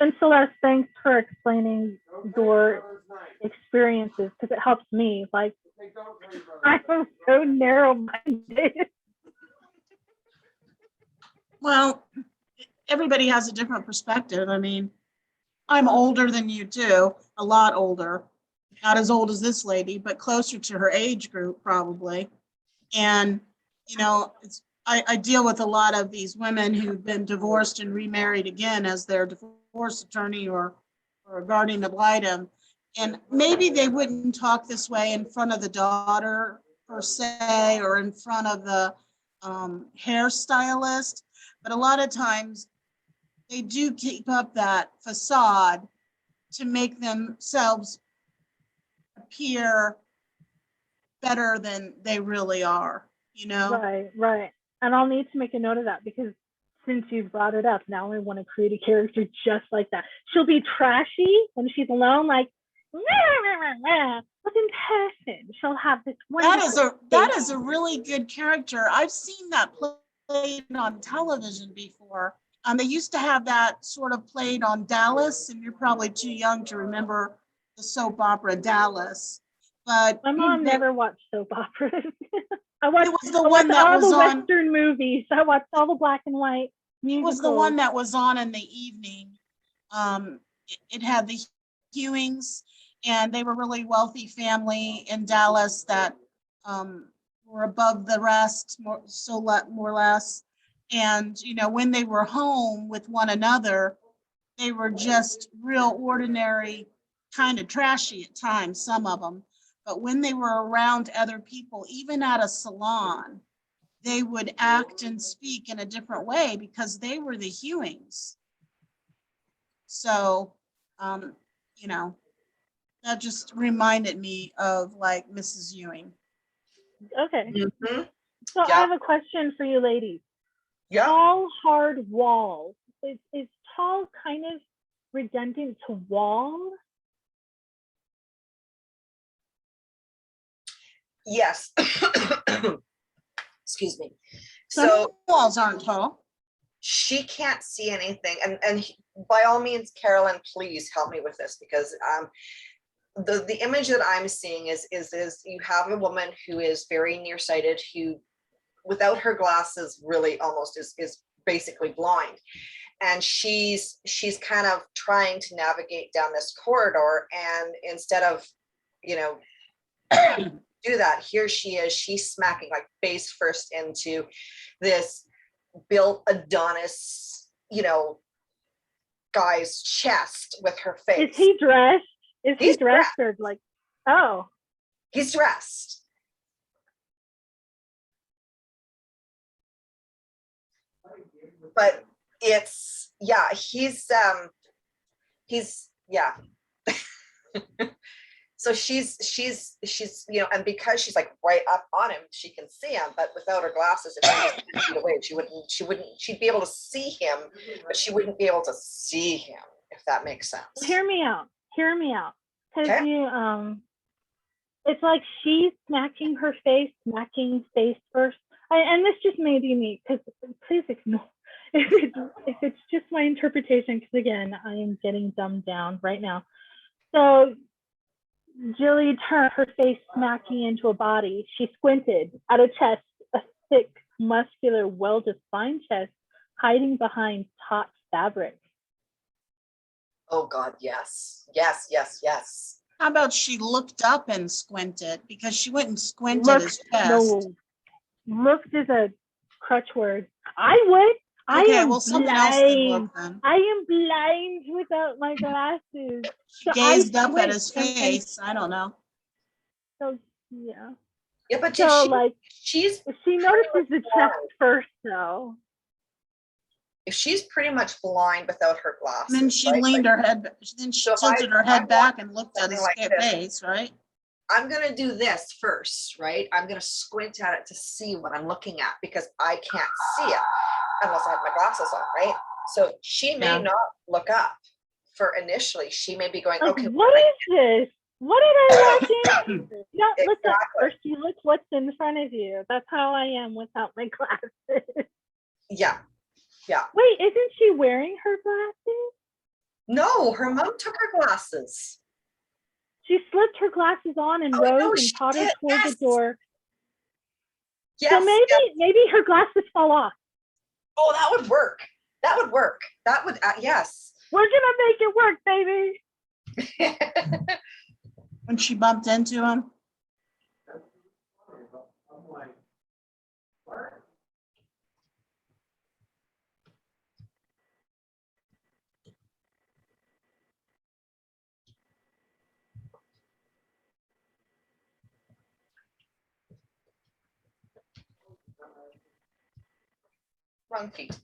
And Celeste, thanks for explaining your experiences because it helps me. Like, I'm so narrow-minded. Well, everybody has a different perspective. I mean, I'm older than you too, a lot older. Not as old as this lady, but closer to her age group probably. And, you know, I deal with a lot of these women who've been divorced and remarried again as their divorce attorney or guardian ad litem. And maybe they wouldn't talk this way in front of the daughter per se, or in front of the hairstylist. But a lot of times they do keep up that facade to make themselves appear better than they really are, you know? Right, right. And I'll need to make a note of that because since you brought it up, now I want to create a character just like that. She'll be trashy when she's alone, like, but in person, she'll have this That is a really good character. I've seen that played on television before. They used to have that sort of played on Dallas, and you're probably too young to remember the soap opera Dallas. But my mom never watched soap operas. I it was the one that was all the on. Western movies. I watched all the black and white musicals. It was the one that was on in the evening. It had the Hewings, and they were a really wealthy family in Dallas that were above the rest, more or less. And you know, when they were home with one another, they were just real ordinary, kind of trashy at times, some of them. But when they were around other people, even at a salon, they would act and speak in a different way because they were the Hewings. So, you know, that just reminded me of like Mrs. Ewing. Okay. Mm-hmm. So Yeah. I have a question for you ladies. Yeah. Tall, hard walls. Is tall kind of redundant to wall? Yes. Excuse me. Some So walls aren't tall. she can't see anything, and by all means, Carolyn, please help me with this, because the image that I'm seeing is you have a woman who is very nearsighted, who without her glasses really almost is basically blind, and she's kind of trying to navigate down this corridor, and instead of, you know, do that, here she is, she's smacking like face first into this built Adonis, you know, guy's chest with her face. Is he dressed? Is he He's dressed or like, oh, He's dressed. But it's, yeah, he's yeah. So she's, you know, and because she's like right up on him, she can see him, but without her glasses, if she was 10 feet away, she'd be able to see him, but she wouldn't be able to see him, if that makes sense. hear me out. Because Okay. you, it's like she's smacking her face, smacking face first. And this just may be me, because please ignore if it's just my interpretation, because again, I am getting dumbed down right now. So Jilly turned her face smacking into a body. She squinted at a chest, a thick, muscular, well-defined chest hiding behind taut fabric. Oh God, yes. Yes, yes, yes. How about she looked up and squinted, because she wouldn't squint at his chest. No, looked is a crutch word. I would. Okay, I am well, something else did blind. look then. I am blind without my glasses. She So gazed I up at squint his and- face. I don't know. So yeah. Yeah, but So like, she's if she notices the chest first, though. if she's pretty much blind without her glasses. And then she right? leaned Like, her head, then she So if tilted her I'm head back watching and looked at his something like this. face, right? I'm gonna do this first, right? I'm gonna squint at it to see what I'm looking at because I can't see it unless I have my glasses on, right? So she may Yeah. not look up for initially. She may be going, Like, okay, what is this? What did I walk in? No, listen, Exactly. first you look what's in front of you. That's how I am without my glasses. yeah. Wait, isn't she wearing her glasses? No, her mom took her glasses. She slipped her glasses on and Oh, no, rose and she tottered did. toward Yes. the door. Yes. So maybe yes. maybe her glasses fall off. Oh, that would work. That would work. That would, yes. We're gonna make it work, baby. When she bumped into him. Wrong feet.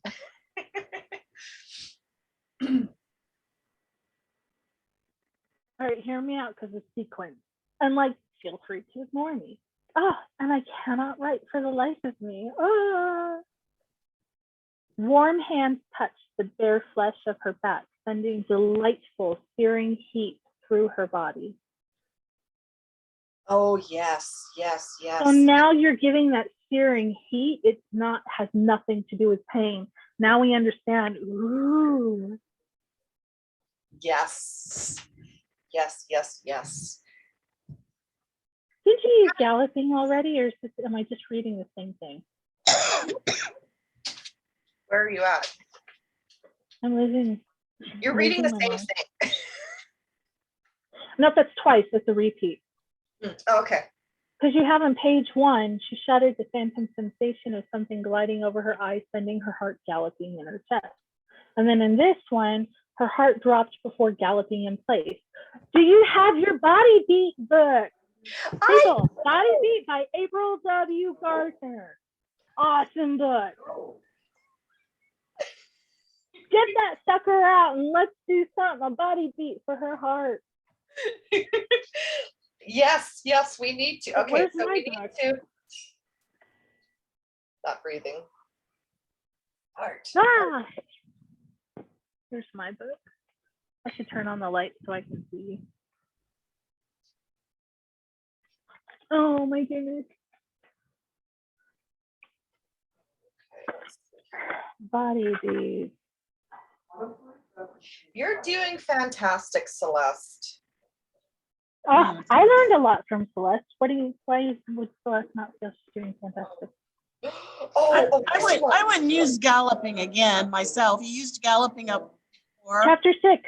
All right, hear me out because it's sequence. And like, feel free to ignore me. Oh, and I cannot write for the life of me. Ah. Warm hands touched the bare flesh of her back, sending delightful, searing heat through her body. Oh, yes, yes, yes. So now you're giving that searing heat. It's not, has nothing to do with pain. Now we understand. Ooh. Yes. Yes, yes, yes. Did you use galloping already, or is this, am I just reading the same thing? Where are you at? I'm losing. You're reading the losing my same mind. thing. No, that's twice. That's a repeat. Okay. Because you have on page 1, she shuddered the phantom sensation of something gliding over her eyes, sending her heart galloping in her chest. And then in this one, her heart dropped before galloping in place. Do you have your Body Beat book? People, Body Beat by April W. Gardner. Awesome book. Get that sucker out and let's do something. A body beat for her heart. Yes, yes, we need to. Okay, Where's so my we need book? to stop breathing. Heart. Ah! Here's my book. I should turn on the light so I can see. Oh my goodness. Body beat. You're doing fantastic, Celeste. Oh, I learned a lot from Celeste. Why was Celeste not just doing fantastic? I wouldn't use galloping again myself. You used galloping up before. Chapter 6,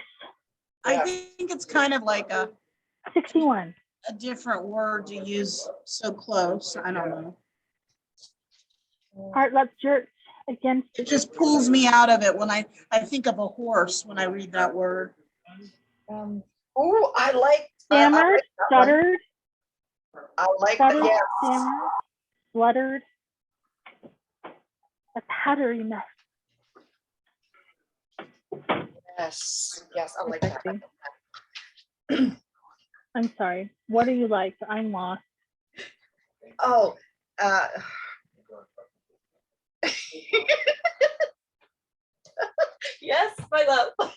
I think it's kind of like a 61. different word to use so close. I don't know. Heart left jerks against. It just pulls me out of it when I think of a horse when I read that word. Oh, I like Stammered, stuttered, I like stuttered, that. stammered, fluttered. A pattery mess. Yes, yes, I like that. I'm sorry. What do you like? I'm lost. Oh, yes, my love.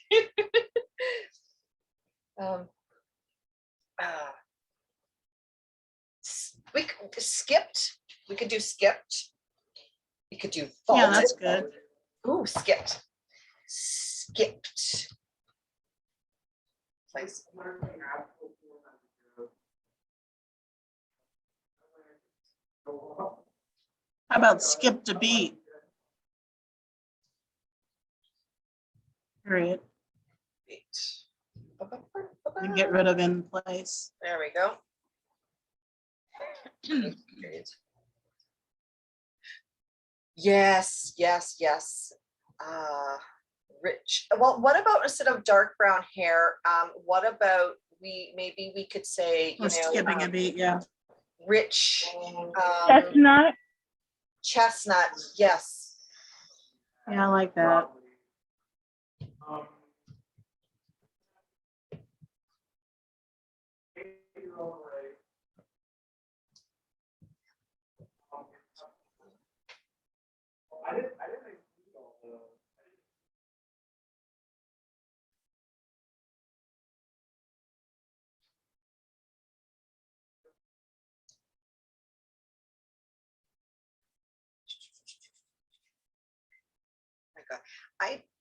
Skipped. We could do skipped. We could do faulted. Yeah, that's good. Ooh, skipped. Skipped. Place. How about skipped a beat? Period. And get rid of in place. There we go. Yes, yes, yes. Rich. Well, what about instead of dark brown hair? What about maybe we could say, Or skipping a beat, yeah. rich. Chestnut. Chestnut. Yes. Yeah, I like that.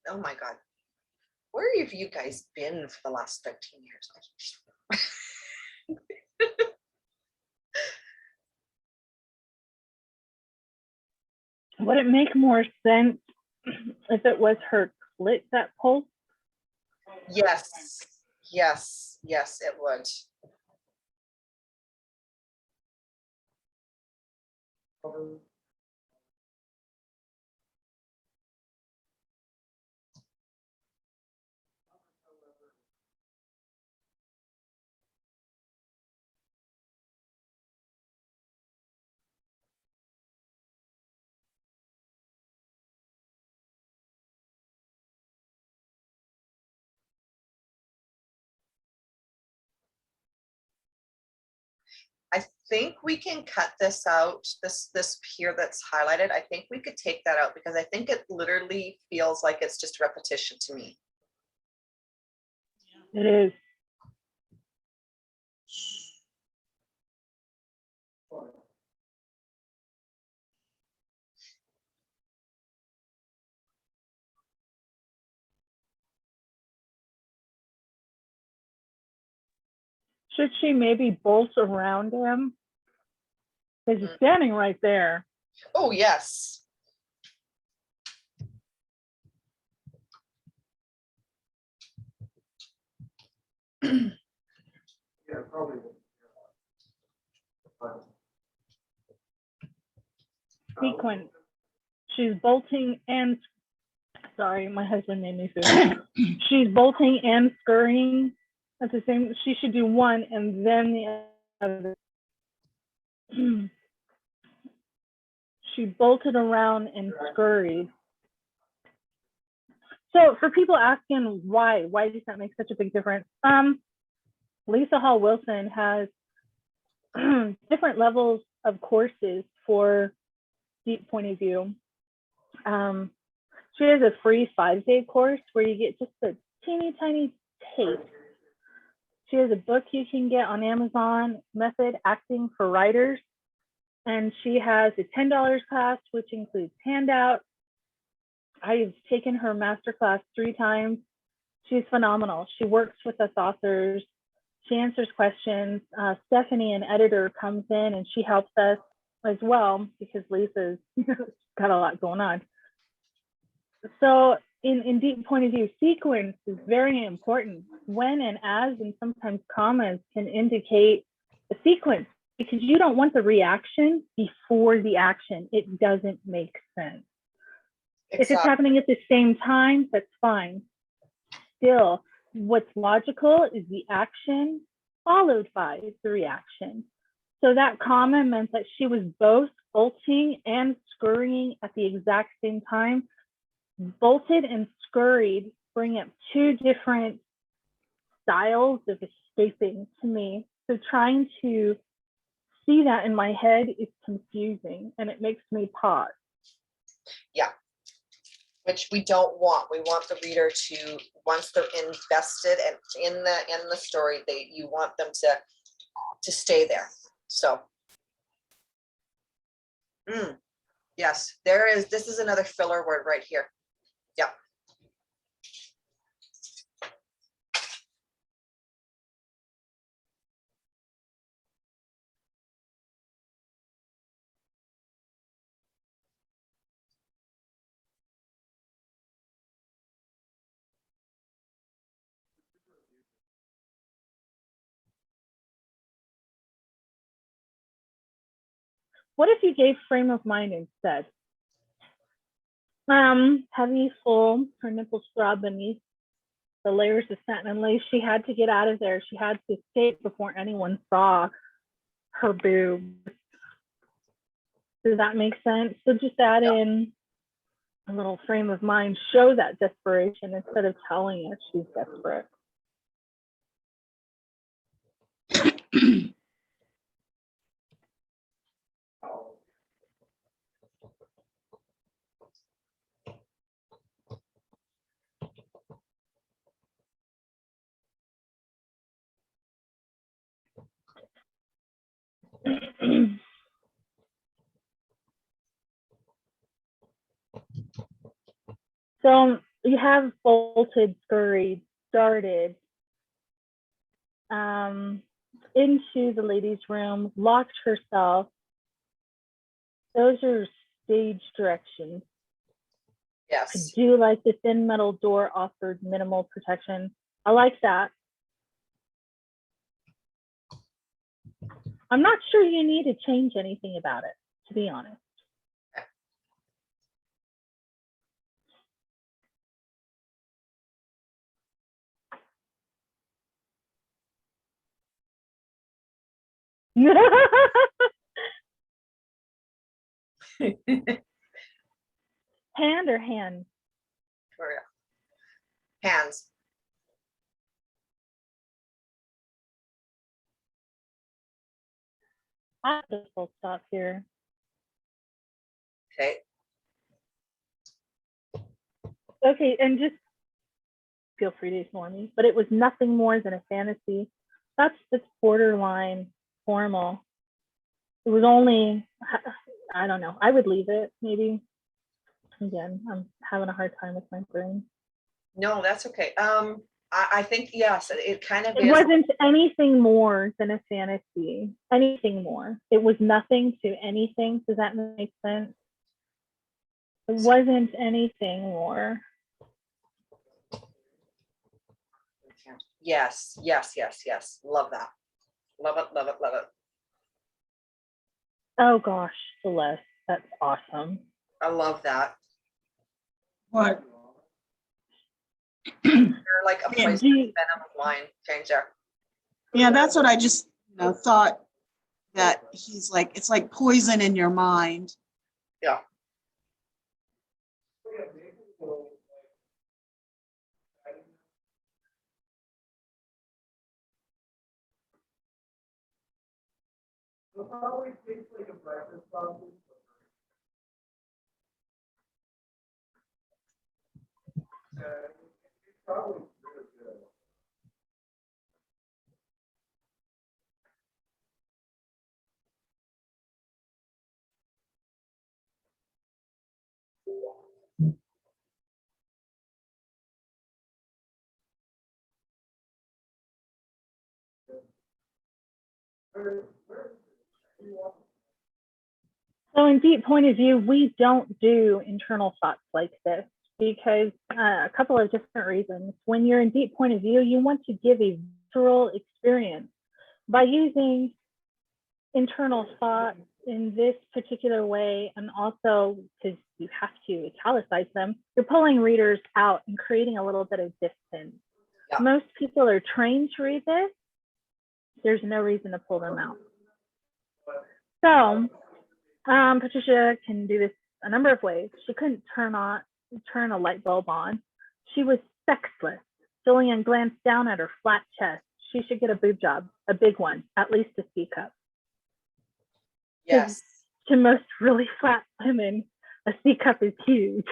oh my God. Where have you guys been for the last 13 years? Would it make more sense if it was her clit that pulsed? Yes, yes, yes, it would. I think we can cut this out, this here that's highlighted. I think we could take that out because I think it literally feels like it's just repetition to me. It is. Should she maybe bolt around him? Because he's standing right there. Oh, yes. Yeah, probably. Sequence. She's bolting and, sorry, my husband made me food. She's bolting and scurrying at the same. She should do one and then the other. She bolted around and scurried. So for people asking why does that make such a big difference? Lisa Hall Wilson has different levels of courses for deep point of view. She has a free 5-day course where you get just a teeny tiny taste. She has a book you can get on Amazon, Method Acting for Writers. And she has a $10 class, which includes handouts. I've taken her masterclass 3 times. She's phenomenal. She works with us authors. She answers questions. Stephanie, an editor, comes in and she helps us as well because Lisa's got a lot going on. So in deep point of view, sequence is very important. When and as and sometimes commas can indicate a sequence because you don't want the reaction before the action. It doesn't make sense. Exactly. If it's happening at the same time, that's fine. Still, what's logical is the action followed by the reaction. So that comma meant that she was both bolting and scurrying at the exact same time. Bolted and scurried bring up 2 different styles of escaping to me. So trying to see that in my head is confusing and it makes me pause. Yeah. Which we don't want. We want the reader to, once they're invested and in the story, you want them to stay there. So yes, this is another filler word right here. Yep. What if you gave frame of mind instead? Heavy, full, her nipples throb beneath the layers of satin and lace. She had to get out of there. She had to escape before anyone saw her boobs. Does that make sense? So just add in a little frame of mind, show that desperation instead of telling us she's desperate. So you have bolted, scurried, started into the ladies' room, locked herself. Those are stage directions. I Yes. do like the thin metal door offered minimal protection. I like that. I'm not sure you need to change anything about it, to be honest. Hand or hand? Victoria. Hands. I have to full stop here. Okay. Okay, and just feel free to ignore me, but it was nothing more than a fantasy. That's borderline formal. It was only, I don't know, I would leave it maybe. Again, I'm having a hard time with my brain. No, that's okay. I think, yes, it kind of It is. wasn't anything more than a fantasy, anything more. It was nothing to anything. Does that make sense? It wasn't anything more. Yes, yes, yes, yes. Love that. Love it, love it, love it. Oh gosh, Celeste, that's awesome. I love that. What? You're like a Yeah, poison venom of wine. Change there. Yeah, that's what I just, thought, that he's like, it's like poison in your mind. Yeah. So in deep point of view, we don't do internal thoughts like this because a couple of different reasons. When you're in deep point of view, you want to give a visceral experience. By using internal thoughts in this particular way, and also because you have to italicize them, you're pulling readers out and creating a little bit of distance. Yeah. Most people are trained to read this. There's no reason to pull them out. So Patricia can do this a number of ways. She couldn't turn a light bulb on. She was sexless. Jillian glanced down at her flat chest. She should get a boob job, a big one, at least a C cup. Yes. To most really flat women, a C cup is huge.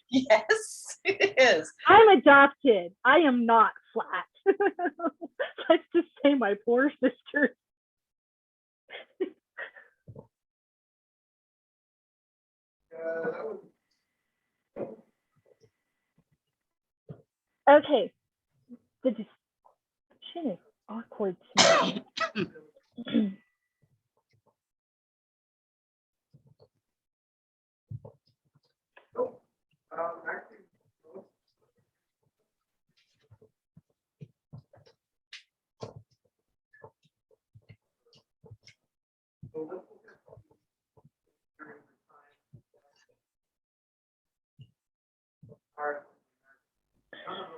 Yes, it is. I'm adopted. I am not flat. Let's just say my poor sister. Okay. The description is awkward to me.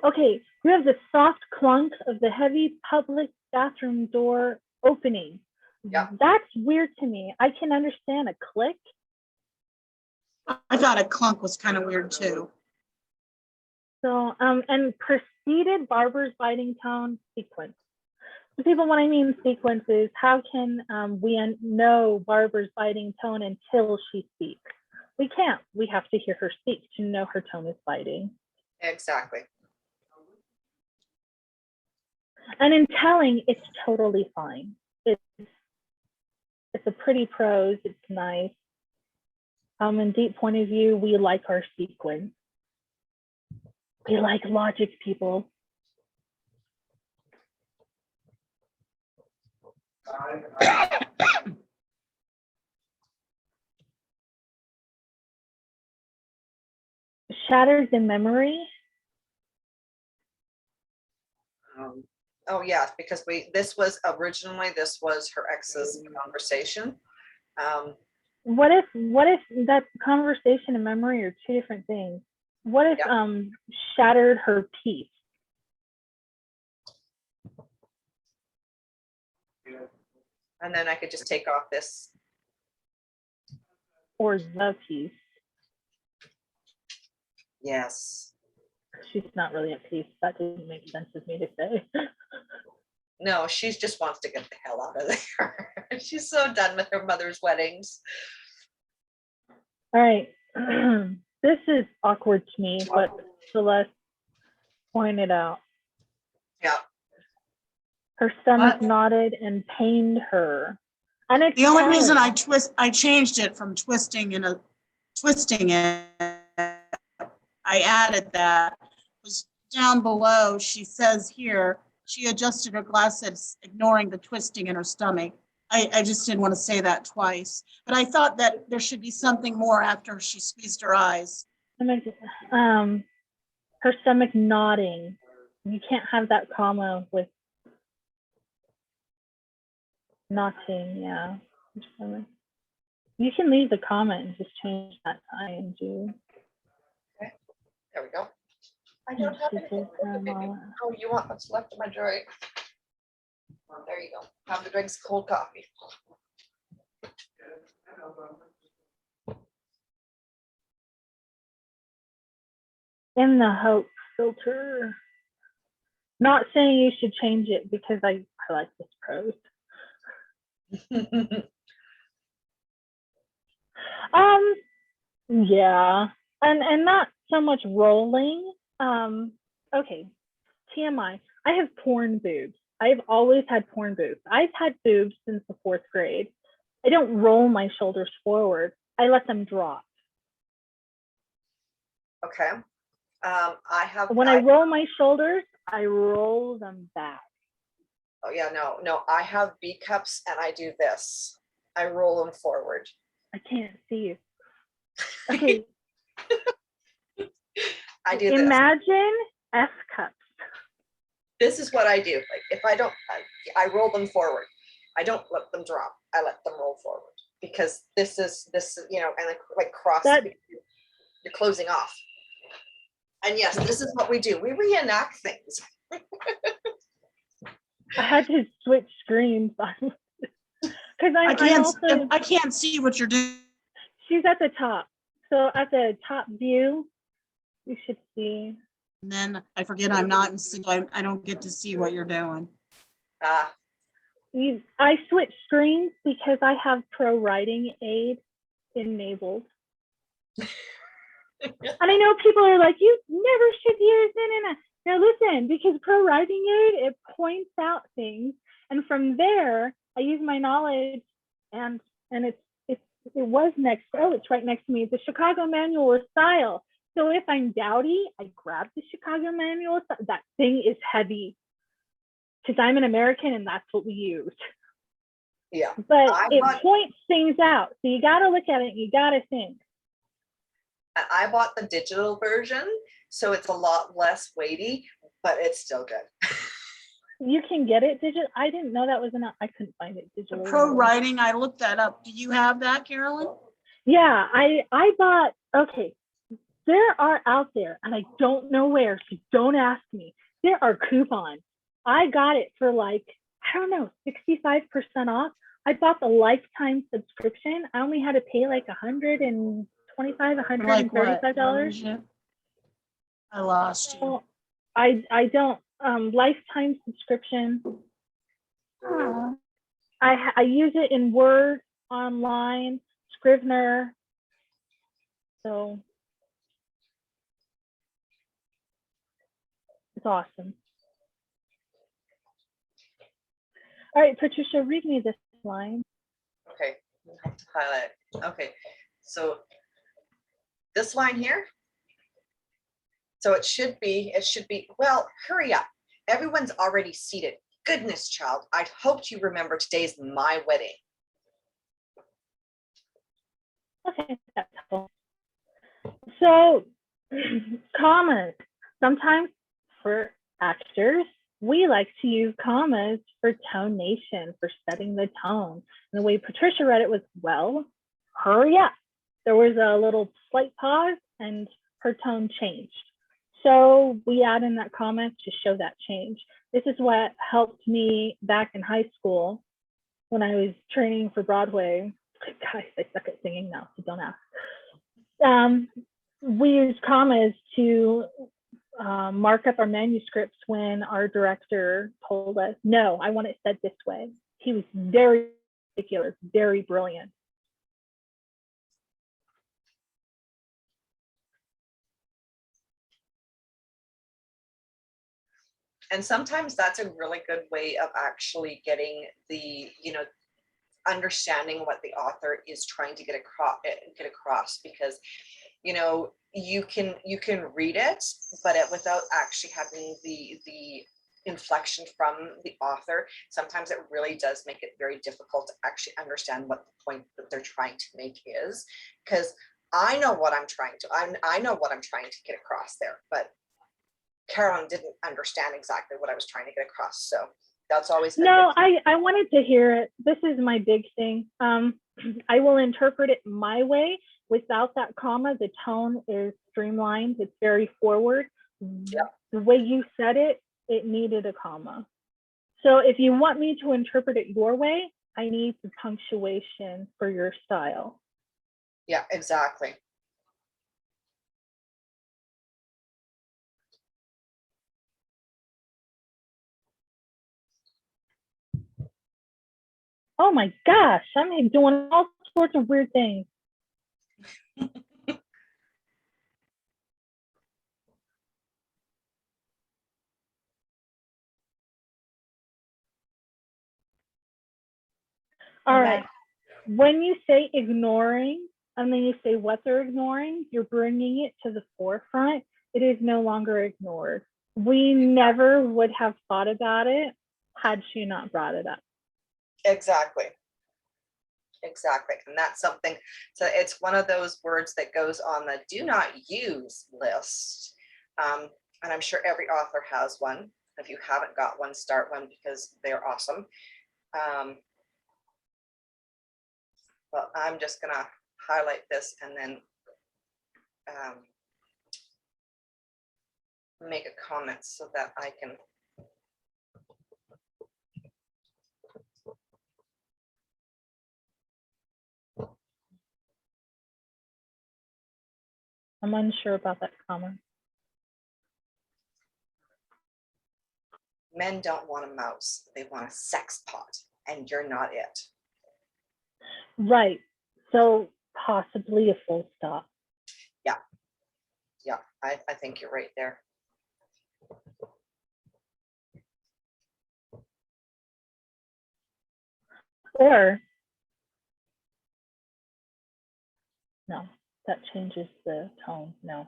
Okay, you have the soft clunk of the heavy public bathroom door opening. Yeah. That's weird to me. I can understand a click. I thought a clunk was kind of weird too. So, and preceded Barbara's biting tone sequence. So people, when I mean sequence is, how can we know Barbara's biting tone until she speaks? We can't. We have to hear her speak to know her tone is biting. Exactly. And in telling, it's totally fine. It's a pretty prose. It's nice. In deep point of view, we like our sequence. We like logic, people. Shattered the memory. Oh yeah, because this was originally, this was her ex's conversation. What if that conversation and memory are two different things? What if Yeah. shattered her peace? And then I could just take off this. Or the peace? Yes. She's not really at peace. That didn't make sense of me to say. No, she just wants to get the hell out of there. She's so done with her mother's weddings. All right. This is awkward to me, but Celeste pointed out. Yeah. Her stomach nodded and pained her. The only reason I changed it from twisting it, I added that was down below. She says here, she adjusted her glasses, ignoring the twisting in her stomach. I just didn't want to say that twice, but I thought that there should be something more after she squeezed her eyes. Her stomach nodding. You can't have that comma with notching, yeah. You can leave the comma and just change that to ing. Okay, there we go. I don't have anything. Oh, you want what's left of my drawer? There you go. Have to drink some cold coffee. In the hope filter. Not saying you should change it because I like this prose. Yeah, and not so much rolling. Okay, TMI. I have porn boobs. I've always had porn boobs. I've had boobs since the 4th grade. I don't roll my shoulders forward. I let them drop. Okay. When I roll my shoulders, I roll them back. Oh yeah, no. I have B cups and I do this. I roll them forward. I can't see you. Okay. I do this. Imagine F cups. This is what I do. Like if I don't, I roll them forward. I don't let them drop. I let them roll forward because this, you know, and like cross, you're closing off. And yes, this is what we do. We reenact things. I had to switch screens because I can't see what you're doing. She's at the top. So at the top view, you should see. And then I forget I'm not in sync. I don't get to see what you're doing. I switch screens because I have pro writing aid enabled. And I know people are like, you never should use it. Now listen, because pro writing aid, it points out things. And from there, I use my knowledge and it was next, it's right next to me. The Chicago Manual of Style. So if I'm dowdy, I grab the Chicago Manual of Style. That thing is heavy because I'm an American and that's what we use. Yeah. But it points things out. So you got to look at it and you got to think. I bought the digital version, so it's a lot less weighty, but it's still good. You can get it digital. I didn't know that was enough. I couldn't find it digital. Pro writing, I looked that up. Do you have that, Carolyn? Yeah, I bought, okay. There are out there, and I don't know where, so don't ask me. There are coupons. I got it for like, I don't know, 65% off. I bought the lifetime subscription. I only had to pay like $125, $135. I lost you. So I don't, lifetime subscription. I use it in Word, online, Scrivener. So it's awesome. All right, Patricia, read me this line. Okay, I have to highlight it. Okay, so this line here, So it should be, well, hurry up. Everyone's already seated. Goodness, child, I'd hoped you remember today's my wedding. Okay, that's cool. So, commas. Sometimes for actors, we like to use commas for tonation, for setting the tone. And the way Patricia read it was, well, hurry up. There was a little slight pause and her tone changed. So we add in that comma to show that change. This is what helped me back in high school when I was training for Broadway. Guys, I suck at singing now, so don't ask. We used commas to mark up our manuscripts when our director told us, no, I want it said this way. He was very particular, very brilliant. And sometimes that's a really good way of actually getting the, understanding what the author is trying to get across, because, you can read it, but without actually having the inflection from the author, sometimes it really does make it very difficult to actually understand what the point that they're trying to make is, because I know what I'm trying to get across there, but Carolyn didn't understand exactly what I was trying to get across. So that's always no, I wanted to hear it. This is my big thing. I will interpret it my way. Without that comma, the tone is streamlined. It's very forward. Yeah. The way you said it, it needed a comma. So if you want me to interpret it your way, I need the punctuation for your style. Yeah, exactly. Oh my gosh, I'm doing all sorts of weird things. All right. When you say ignoring, and then you say what they're ignoring, you're bringing it to the forefront. It is no longer ignored. We never would have thought about it had she not brought it up. Exactly. And that's something, so it's one of those words that goes on the do not use list. And I'm sure every author has one. If you haven't got one, start one, because they're awesome. Well, I'm just gonna highlight this and then make a comment so that I can. I'm unsure about that comment. Men don't want a mouse, they want a sex pot, and you're not it. Right. So possibly a full stop. Yeah, I think you're right there. Or, no, that changes the tone. No.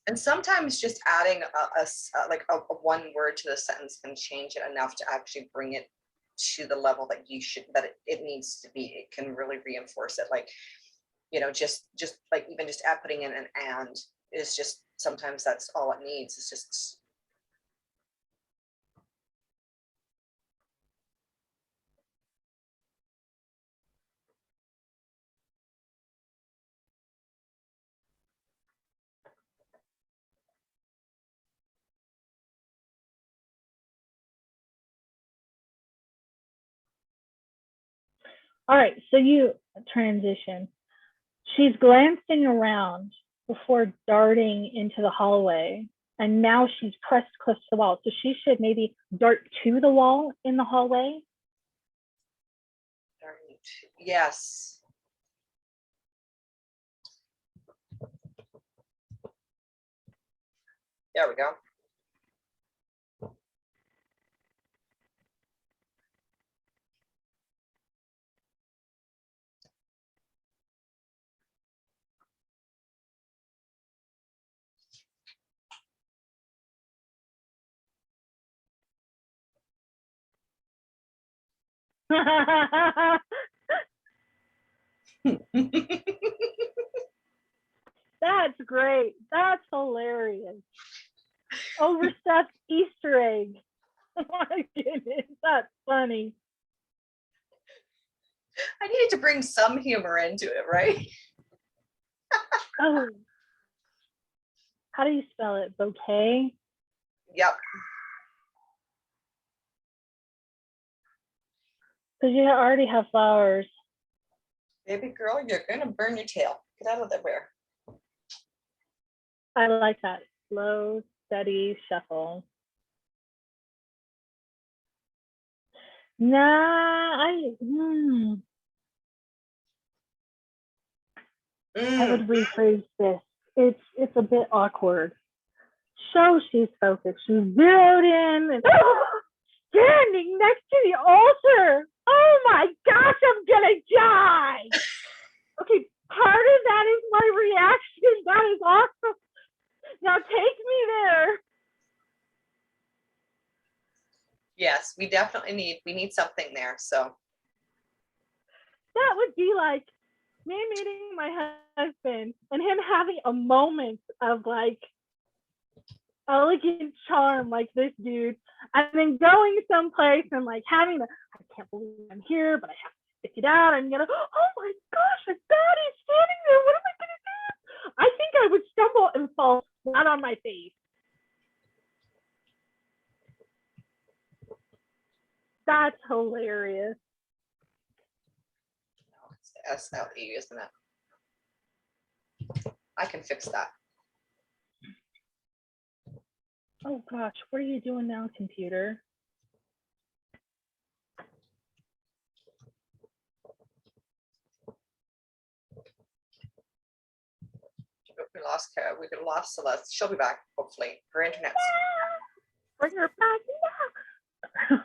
And sometimes just adding a one word to the sentence can change it enough to actually bring it to the level that it needs to be. It can really reinforce it. Like, just like even just putting in an and is just, sometimes that's all it needs. It's just. All right, so you transition. She's glancing around before darting into the hallway, and now she's pressed close to the wall. So she should maybe dart to the wall in the hallway. Yes. There we go. That's great. That's hilarious. Overstuffed Easter egg. Oh my goodness, that's funny. I needed to bring some humor into it, right? Oh, how do you spell it? Bouquet? Yep. Because you already have flowers. Baby girl, you're gonna burn your tail. Get out of the way. I like that. Slow, steady shuffle. Nah, I would rephrase this. It's a bit awkward. Show she's focused. She's zeroed in and standing next to the altar. Oh my gosh, I'm gonna die. Okay, part of that is my reaction. That is awesome. Now take me there. Yes, we definitely need something there. So That would be like me meeting my husband and him having a moment of like elegant charm like this dude, and then going someplace and like having the, I can't believe I'm here, but I have to stick it out. I'm gonna, oh my gosh, a baddie's standing there. What am I gonna do? I think I would stumble and fall flat on my face. That's hilarious. it's SLE, isn't it? I can fix that. Oh gosh, what are you doing now, computer? We lost Kara. We could lost Celeste. She'll be back, hopefully. Her internet's Bring her back now.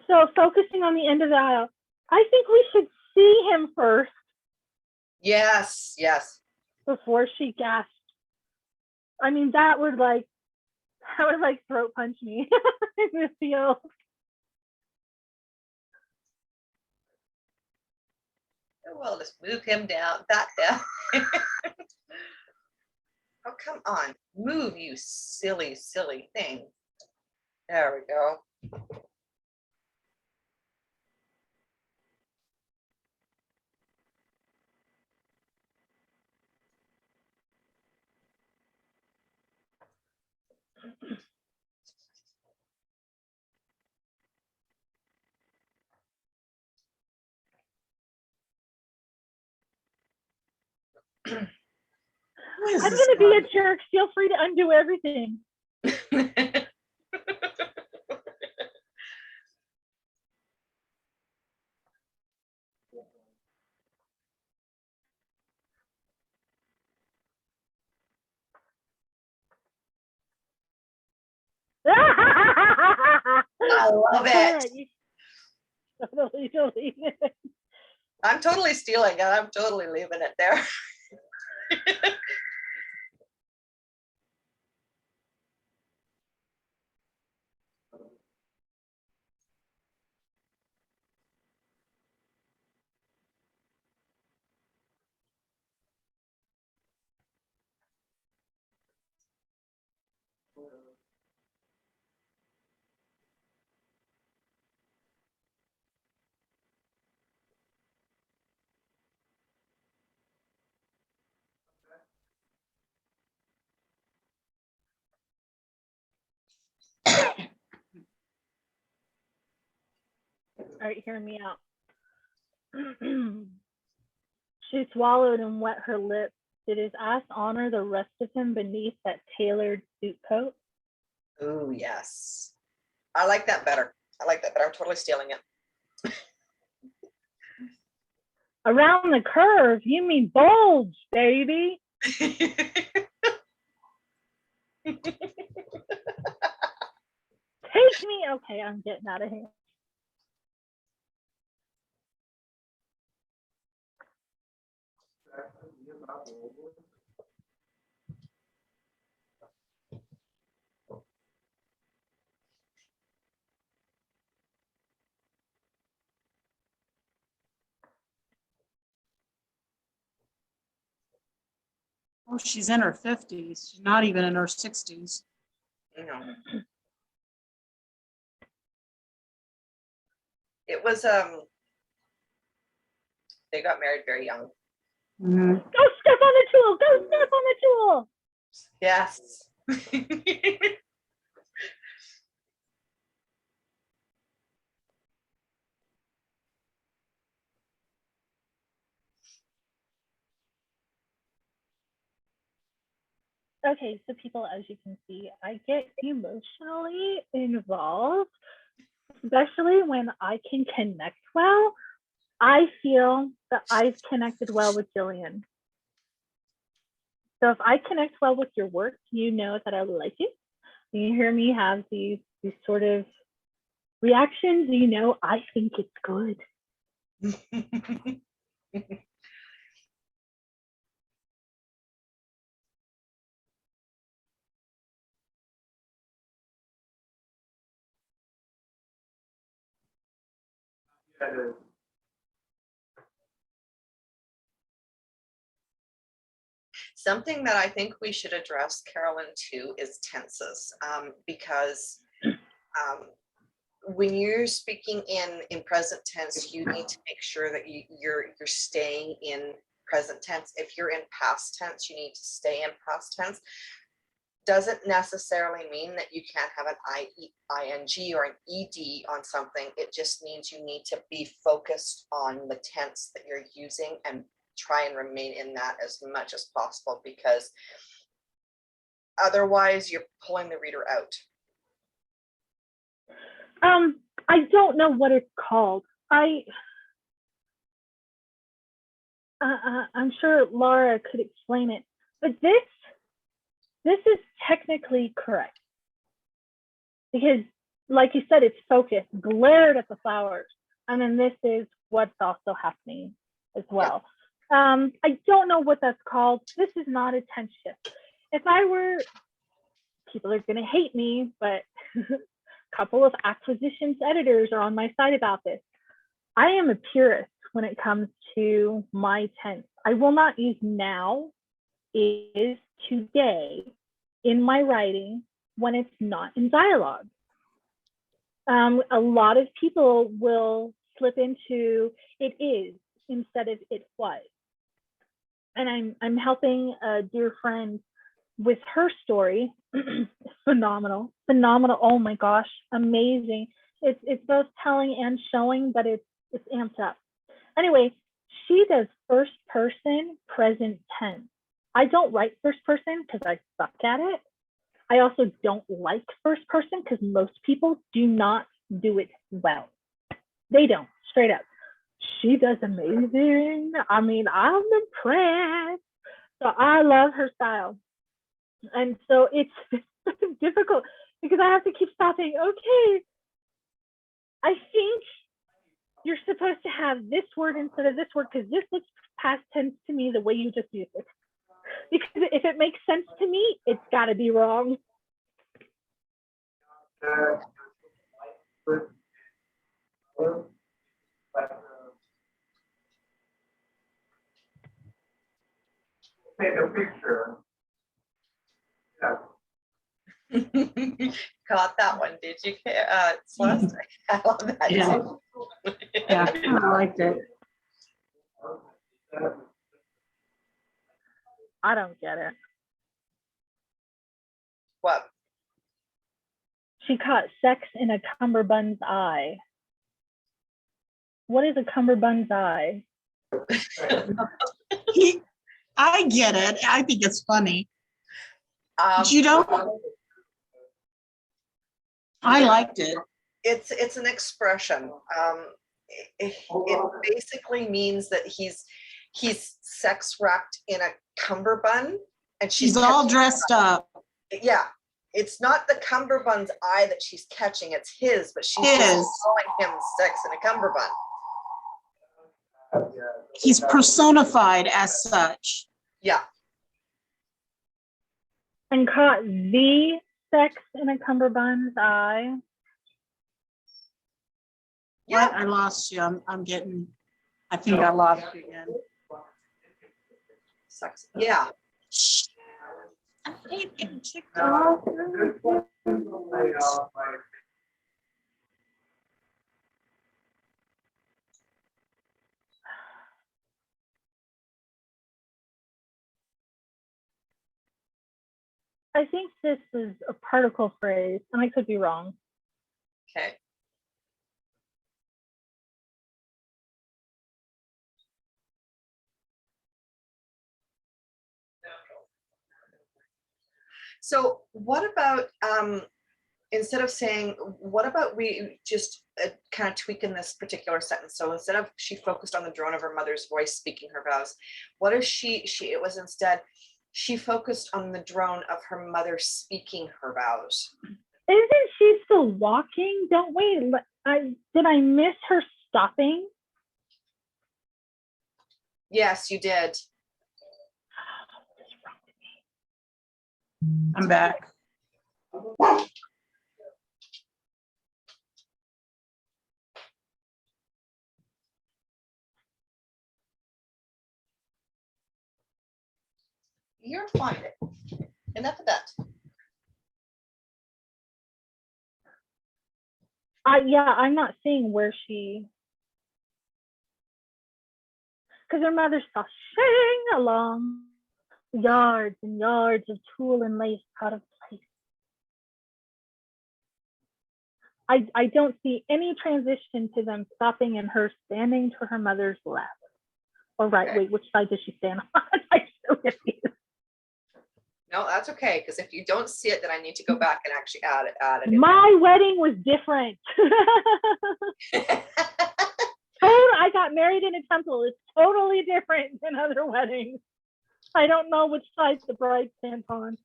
So focusing on the end of the aisle, I think we should see him first yes. before she gasped. I mean, that would like throat punch me in the field. Well, just move him down, that down. Oh, come on. Move, you silly thing. There we go. I'm gonna be a jerk. Feel free to undo everything. I love it. Right, you totally delete it. I'm totally stealing it. I'm totally leaving it there. All right, hear me out. She swallowed and wet her lips. Did his ass honor the rest of him beneath that tailored suit coat? Oh, yes. I like that better. I'm totally stealing it. Around the curve, you mean bulge, baby. Take me. Okay, I'm getting out of here. Oh, she's in her 50s. She's not even in her 60s. You know. It was, they got married very young. Mhm. Go step on the tool. Go step on the tool. Yes. Okay, so people, as you can see, I get emotionally involved, especially when I can connect well. I feel that I've connected well with Jillian. So if I connect well with your work, you know that I like it. You hear me have these sort of reactions, you know I think it's good. Something that I think we should address, Carolyn, too, is tenses, because when you're speaking in present tense, you need to make sure that you're staying in present tense. If you're in past tense, you need to stay in past tense. Doesn't necessarily mean that you can't have an ing or an ed on something. It just means you need to be focused on the tense that you're using and try and remain in that as much as possible, because otherwise you're pulling the reader out. I don't know what it's called. I'm sure Laura could explain it, but this is technically correct because, like you said, it's focused, glared at the flowers, and then this is what's also happening as well. I don't know what that's called. This is not a tense shift. If I were, people are going to hate me, but a couple of acquisitions editors are on my side about this. I am a purist when it comes to my tense. I will not use now, is, today in my writing when it's not in dialogue. A lot of people will slip into it is instead of it was. And I'm helping a dear friend with her story. phenomenal. Oh my gosh, amazing. It's both telling and showing, but it's amped up. Anyway, she does first person present tense. I don't write first person because I suck at it. I also don't like first person because most people do not do it well. They don't, straight up. She does amazing. I mean, I'm impressed. So I love her style. And so it's difficult because I have to keep stopping. Okay, I think you're supposed to have this word instead of this word because this looks past tense to me the way you just used it. Because if it makes sense to me, it's got to be wrong. Take a picture. Yeah. Caught that one, did you, Celeste? I love that. Yeah. Too. Yeah, I liked it. I don't get it. What? She caught sex in a cummerbund's eye. What is a cummerbund's eye? I get it. I think it's funny. But you Um, don't? I liked it. it's an expression. It basically means that he's sex wrapped in a cummerbund, and She's all dressed up. Yeah, it's not the cummerbund's eye that she's catching; it's his. But she's just calling him sex in a cummerbund. He's personified as such. Yeah. And caught the sex in a cummerbund's eye. Yeah. What? I lost you. I think I lost you again. Sex. Yeah. Shh. I hate getting kicked off. Good questions will lay out my I think this is a particle phrase, and I could be wrong. Okay. So what about, instead of saying, what about we just kind of tweaking this particular sentence? So instead of she focused on the drone of her mother's voice speaking her vows, what if it was instead, she focused on the drone of her mother speaking her vows? Isn't she still walking? Don't wait. Did I miss her stopping? Yes, you did. I'm back. You're fine. Enough of that. Yeah, I'm not seeing where she, because her mother saw sing along yards and yards of tulle and lace out of place. I don't see any transition to them stopping and her standing to her mother's left or right. Okay. Wait, which side does she stand on? I'm so confused. No, that's okay, because if you don't see it, then I need to go back and actually add it in. My wedding was different. I got married in a temple. It's totally different than other weddings. I don't know which side the bride stands on.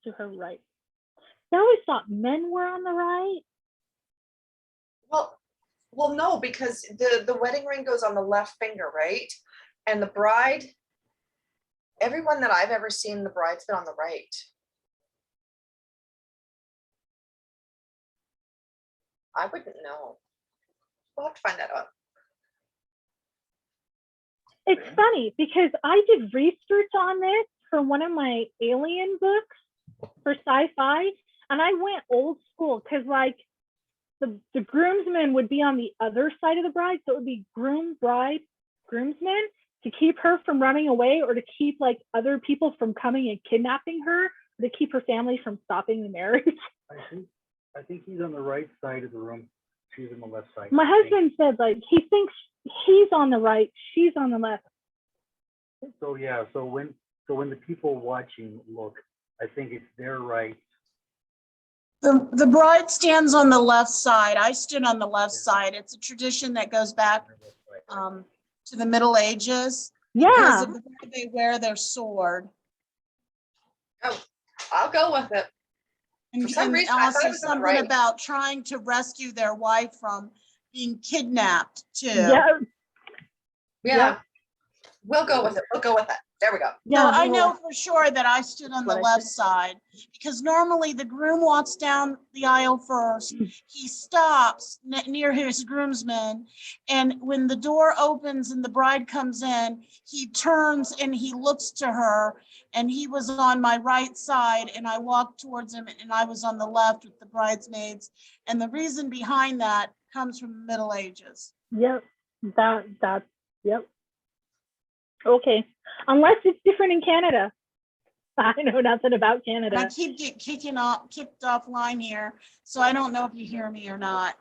To her right. I always thought men were on the right. Well, no, because the wedding ring goes on the left finger, right? And the bride, everyone that I've ever seen, the bride's been on the right. I wouldn't know. We'll have to find that out. It's funny because I did research on this for one of my alien books for sci-fi, and I went old school because like the groomsmen would be on the other side of the bride, so it would be groom, bride, groomsmen to keep her from running away or to keep like other people from coming and kidnapping her, or to keep her family from stopping the marriage. I think he's on the right side of the room. She's on the left side. My husband said like he thinks he's on the right, she's on the left. So yeah, so when the people watching look, I think it's their right. The bride stands on the left side. I stood on the left side. It's a tradition that goes back to the Middle Ages. Because Yeah. of the way they wear their sword. Oh, I'll go with it. And, For some and reason, I thought also it was on the something right. about trying to rescue their wife from being kidnapped too. Yeah. Yeah. We'll go with it. We'll go with it. There we go. No, Yeah. I know for sure that I stood on the What I left said. side because normally the groom walks down the aisle first. He stops near his groomsmen, and when the door opens and the bride comes in, he turns and he looks to her, and he was on my right side, and I walked towards him, and I was on the left with the bridesmaids. And the reason behind that comes from the Middle Ages. Yep. Yep. Okay. Unless it's different in Canada. I know nothing about And I Canada. keep kicked offline here, so I don't know if you hear me or not.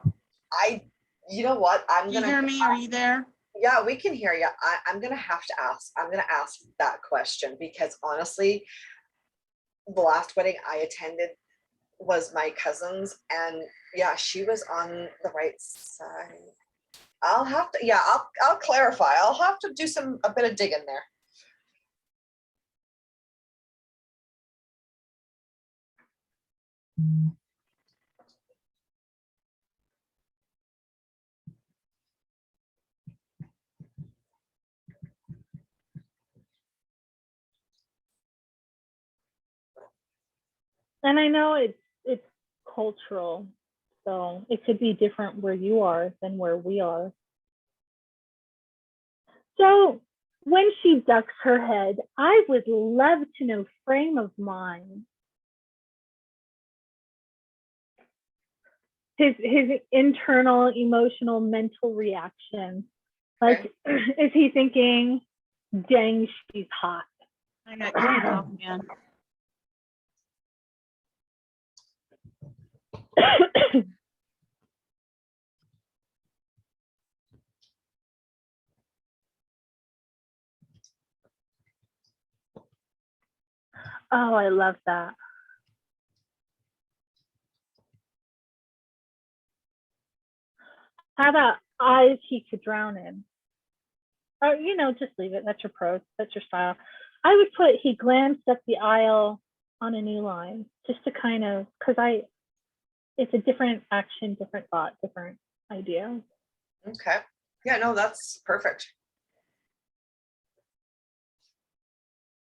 You know what? Can you hear me? Are you there? Yeah, we can hear you. I'm gonna have to ask. I'm gonna ask that question because honestly, the last wedding I attended was my cousin's, and yeah, she was on the right side. I'll have to, yeah, I'll clarify. I'll have to do a bit of digging there. And I know it's cultural, so it could be different where you are than where we are. So when she ducks her head, I would love to know frame of mind. His internal, emotional, mental reaction. Like, is he thinking, dang, she's hot? I got kicked off again. Oh, I love that. How about eyes he could drown in? Or, you know, just leave it. That's your prose. That's your style. I would put he glanced up the aisle on a new line, just to kind of, because it's a different action, different thought, different idea. Okay. Yeah, no, that's perfect.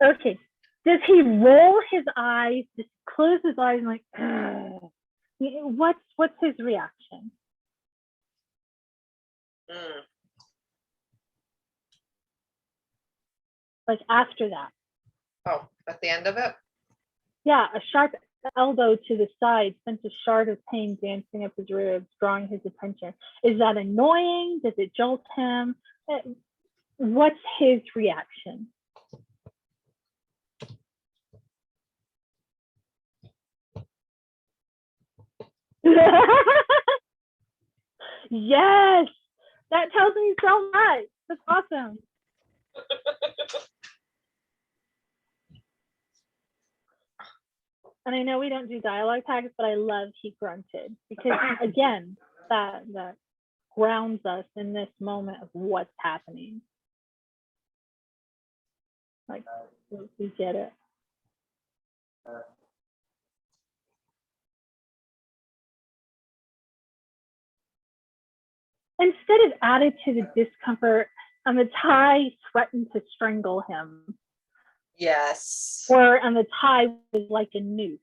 Okay. Does he roll his eyes, just close his eyes and like, ugh? What's his reaction? Mm. Like after that? Oh, at the end of it? Yeah, a sharp elbow to the side sent a shard of pain dancing up his ribs, drawing his attention. Is that annoying? Does it jolt him? What's his reaction? Yes, that tells me so much. That's awesome. And I know we don't do dialogue tags, but I love he grunted because again, that grounds us in this moment of what's happening. Like we get it. Instead of added to the discomfort, the tie threatened to strangle him. Yes. Or the tie was like a noose.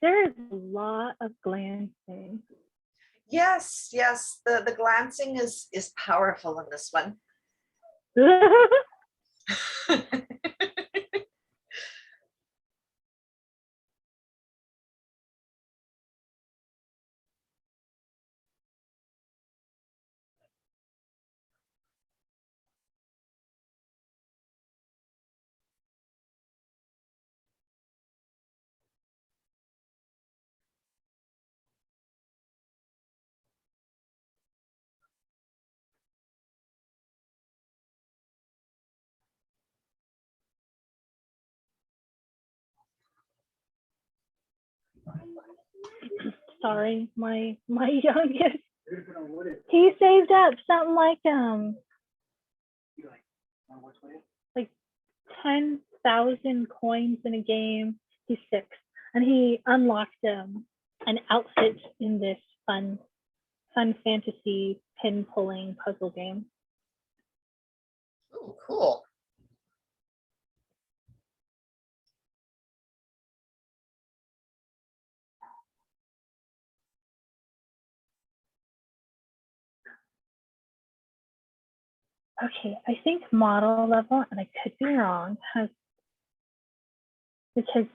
There is a lot of glancing. Yes, yes. The glancing is powerful in this one. Sorry, my youngest. He saved up something like 10,000 coins in a game. He's 6, and he unlocked an outfit in this fun fantasy pin pulling puzzle game. Ooh, cool. Okay, I think model level, and I could be wrong, because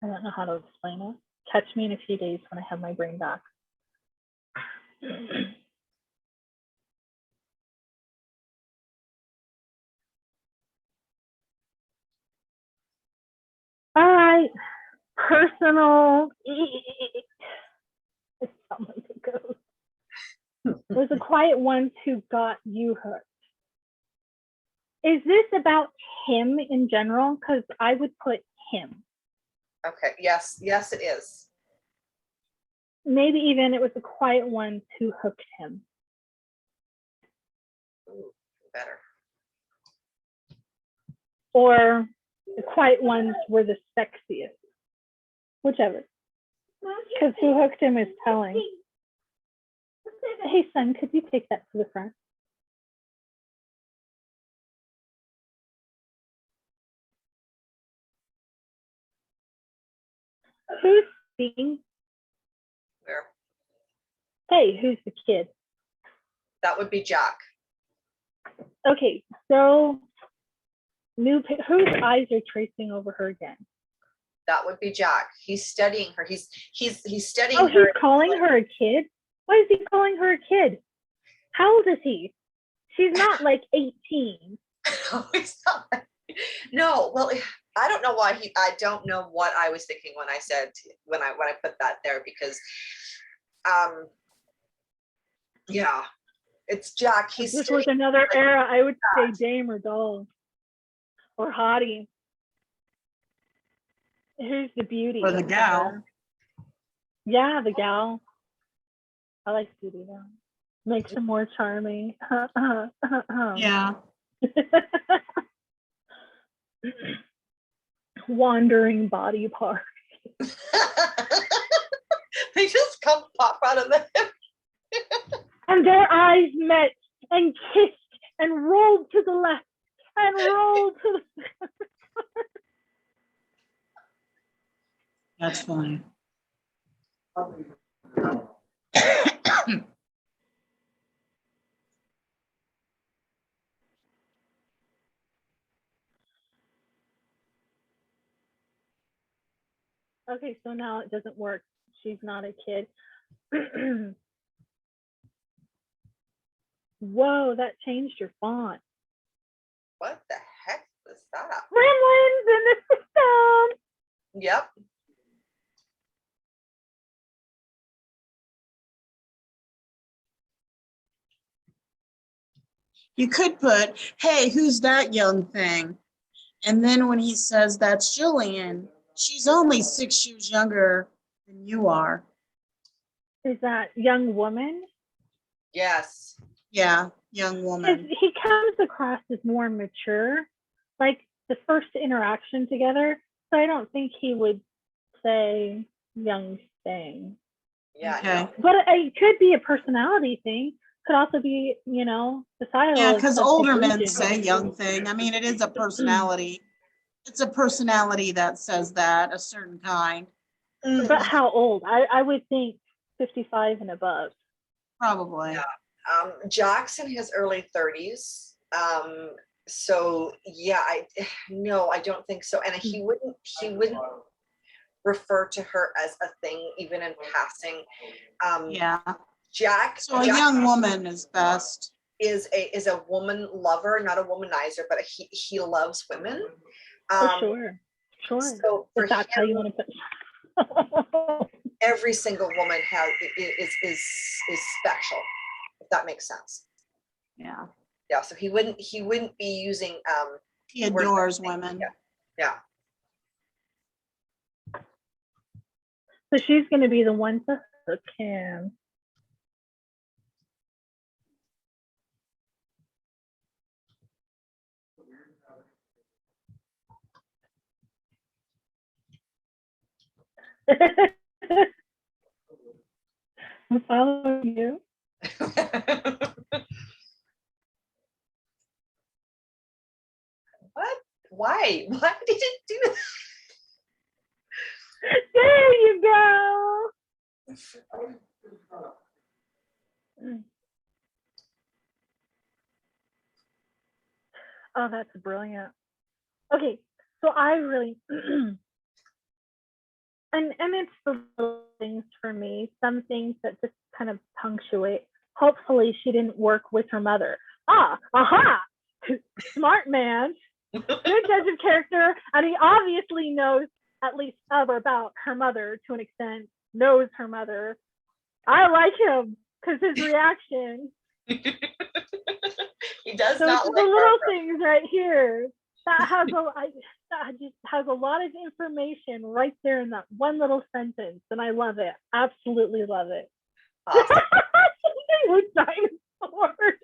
I don't know how to explain it. Catch me in a few days when I have my brain back. All right, personal. It's not like it goes. There's a quiet ones who got you hurt. Is this about him in general? Because I would put him. Okay. Yes, yes, it is. maybe even it was the quiet ones who hooked him. Ooh, better. Or the quiet ones were the sexiest. Whichever. Because who hooked him is telling. Hey, son, could you take that to the front? Who's speaking? Where? Hey, who's the kid? That would be Jack. Okay, so whose eyes are tracing over her again? That would be Jack. He's studying her. He's studying Oh, her. he's calling her a kid? Why is he calling her a kid? How old is he? She's not like 18. No, well, I don't know why I don't know what I was thinking when I said, when I put that there, because, yeah, it's Jack. If this was another era, I would say dame or doll or hottie. Who's the beauty? Or the gal. Yeah, the gal. I like beauty though. Makes them more charming. Yeah. Wandering body part. They just come pop out of them. And their eyes met and kissed and rolled to the left and rolled to the That's funny. Okay, so now it doesn't work. She's not a kid. Whoa, that changed your font. What the heck was that? Gremlins in the system. Yep. You could put, hey, who's that young thing? And then when he says that's Jillian, she's only 6 years younger than you are. Is that young woman? Yes. Yeah, young Because woman. he comes across as more mature, like the first interaction together. So I don't think he would say young thing. Yeah. Okay. No. But it could be a personality thing. Could also be, you know, societal. Yeah, because older men expectation. say young thing. I mean, it is a personality. It's a personality that says that, a certain kind. But how old? I would think 55 and above. Probably. Yeah. Jack's in his early 30s. So yeah, I don't think so. And he wouldn't refer to her as a thing, even in passing. Yeah. Jack. So a Jack young woman is best. is a woman lover, not a womanizer, but he loves women. Sure. So for If that's how you want to put it. every single woman is special, if that makes sense. Yeah. Yeah. So he wouldn't be using He adores women. Yeah. So she's going to be the one to hook him. I'm following you. What? Why did it do that? There you go. Oh, that's brilliant. Okay, so I really and it's the little things for me, some things that just kind of punctuate. Hopefully she didn't work with her mother. Aha, smart man, good judge of character, and he obviously knows at least about her mother to an extent, knows her mother. I like him because his reaction. He does So not it's like the little Barbara. things right here that has that just has a lot of information right there in that one little sentence, and I love it. Absolutely love it. Awesome. Something with dinosaurs.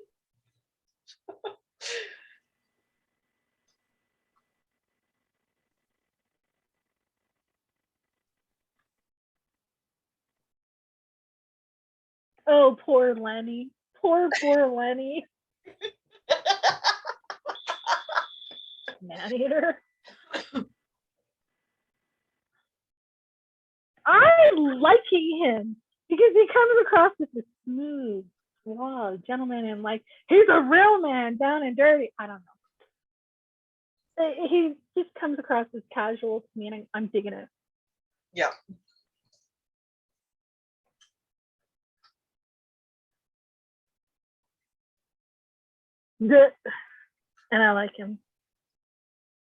Oh, poor Lenny. Poor Lenny. Man eater. I'm liking him because he comes across as a smooth, suave gentleman, and like he's a real man, down and dirty. I don't know. He just comes across as casual to me, and I'm digging it. Yeah. Good. And I like him.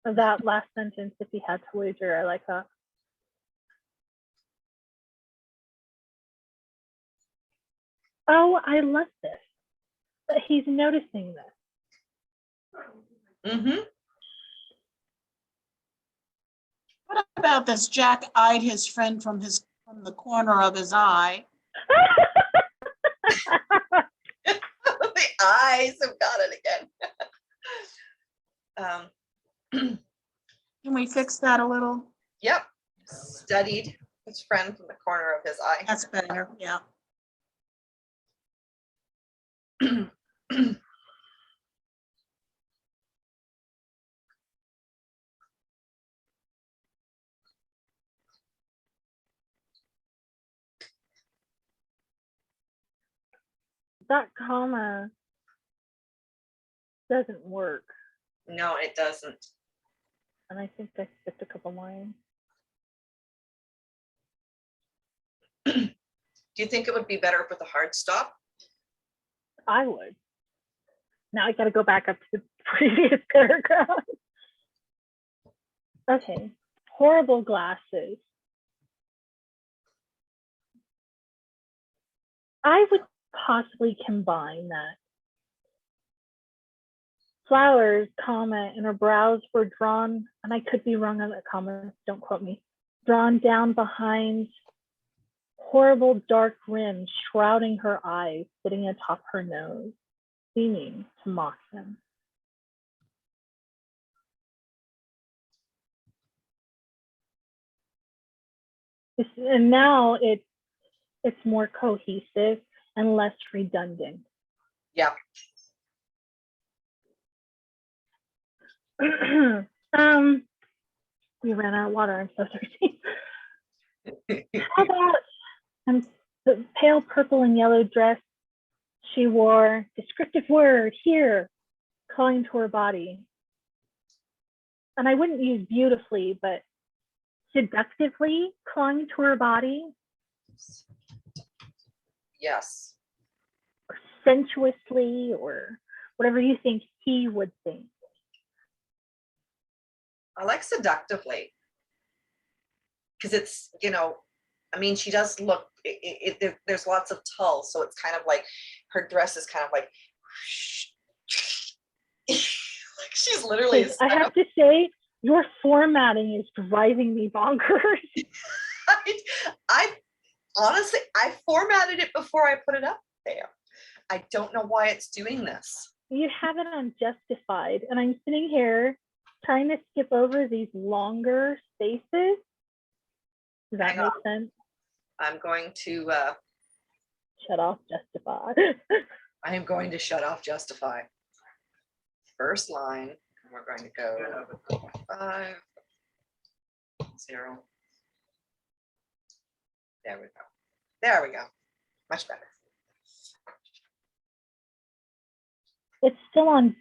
That last sentence, if he had to wager, I like that. Oh, I love this. But he's noticing this. Mm-hmm. What about this? Jack eyed his friend from the corner of his eye. The eyes have got it again. Can we fix that a little? Yep. Studied his friend from the corner of his eye. That's better, yeah. That comma doesn't work. No, it doesn't. And I think I skipped a couple lines. Do you think it would be better with a hard stop? I would. Now I got to go back up to the previous paragraph. Okay. Horrible glasses. I would possibly combine that. Flowers, comma, and her brows were drawn, and I could be wrong on that comma, don't quote me, drawn down behind horrible dark rims shrouding her eyes, sitting atop her nose, seeming to mock him. And now it's more cohesive and less redundant. Yeah. We ran out of water. I'm so thirsty. How about the pale purple and yellow dress she wore? Descriptive word here, calling to her body. And I wouldn't use beautifully, but seductively calling to her body. Yes. Or sensuously, or whatever you think he would think. I like seductively. Because it's, I mean, she does look, there's lots of tulle. So it's kind of like, her dress is kind of like, like she's literally. I have to say, your formatting is driving me bonkers. I honestly, I formatted it before I put it up there. I don't know why it's doing this. You have it on justified, and I'm sitting here trying to skip over these longer spaces. Does that make sense? I'm going to shut off justify. I am going to shut off justify. First line, and we're going to go 5, 0. There we go. There we go. Much better. It's still on.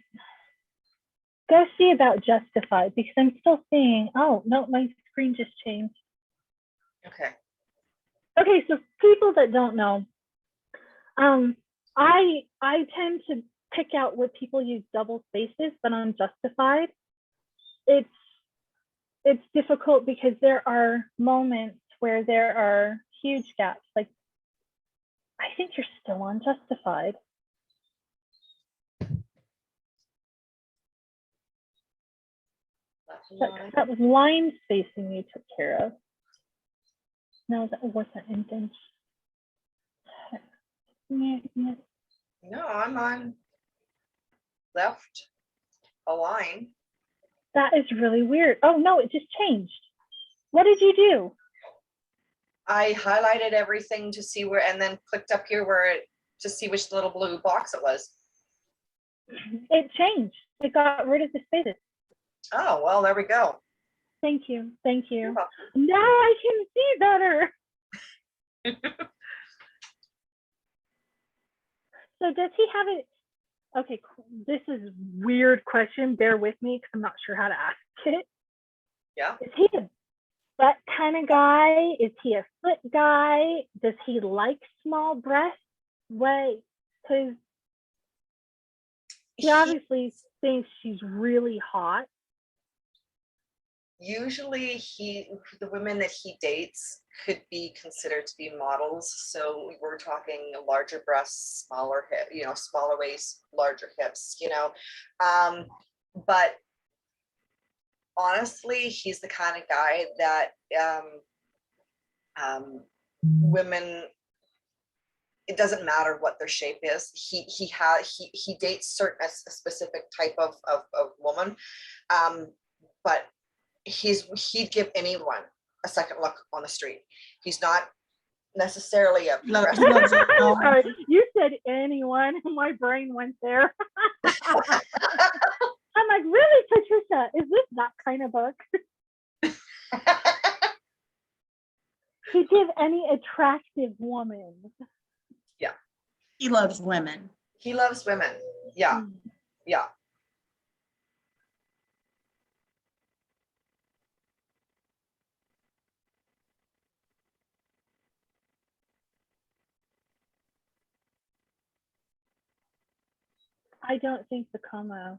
Go see about justified because I'm still seeing. Oh no, my screen just changed. Okay. Okay, so people that don't know, I tend to pick out where people use double spaces, but on justified, it's difficult because there are moments where there are huge gaps. Like, I think you're still on justified. Left That line spacing you took care of. No, that wasn't indent. Yeah. No, I'm on left align. That is really weird. Oh no, it just changed. What did you do? I highlighted everything to see where, and then clicked up here where it, to see which little blue box it was. It changed. It got rid of the spaces. Oh, well, there we go. Thank you. Thank you. You're welcome. Now I can see better. So does he have it? Okay, cool. This is weird question. Bear with me because I'm not sure how to ask it. Yeah. Is he a butt kind of guy? Is he a foot guy? Does he like small breasts? Wait, because he obviously thinks she's really hot. Usually the women that he dates could be considered to be models. So we're talking larger breasts, smaller hip, smaller waist, larger hips, but honestly, he's the kind of guy that women, it doesn't matter what their shape is. He dates a specific type of woman, but he'd give anyone a second look on the street. He's not necessarily a Loves Sorry, you said anyone. My brain went there. I'm like, really, Patricia? Is this that kind of book? He'd give any attractive woman. He loves women. He loves women. Yeah. Yeah. I don't think the comma.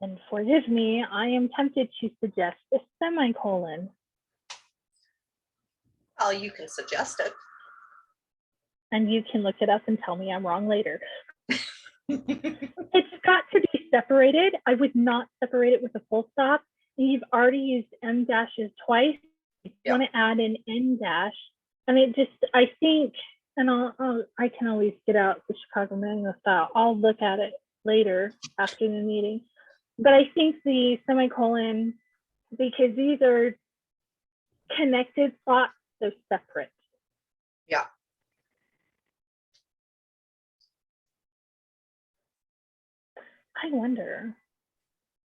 And forgive me, I am tempted to suggest a semicolon. Well, you can suggest it. And you can look it up and tell me I'm wrong later. It's got to be separated. I would not separate it with a full stop. And you've already used M dashes twice. You want to add an N dash. And it just, I think, and I can always get out the Chicago manual style. I'll look at it later after the meeting. But I think the semicolon, because these are connected thoughts, they're separate. Yeah. I wonder.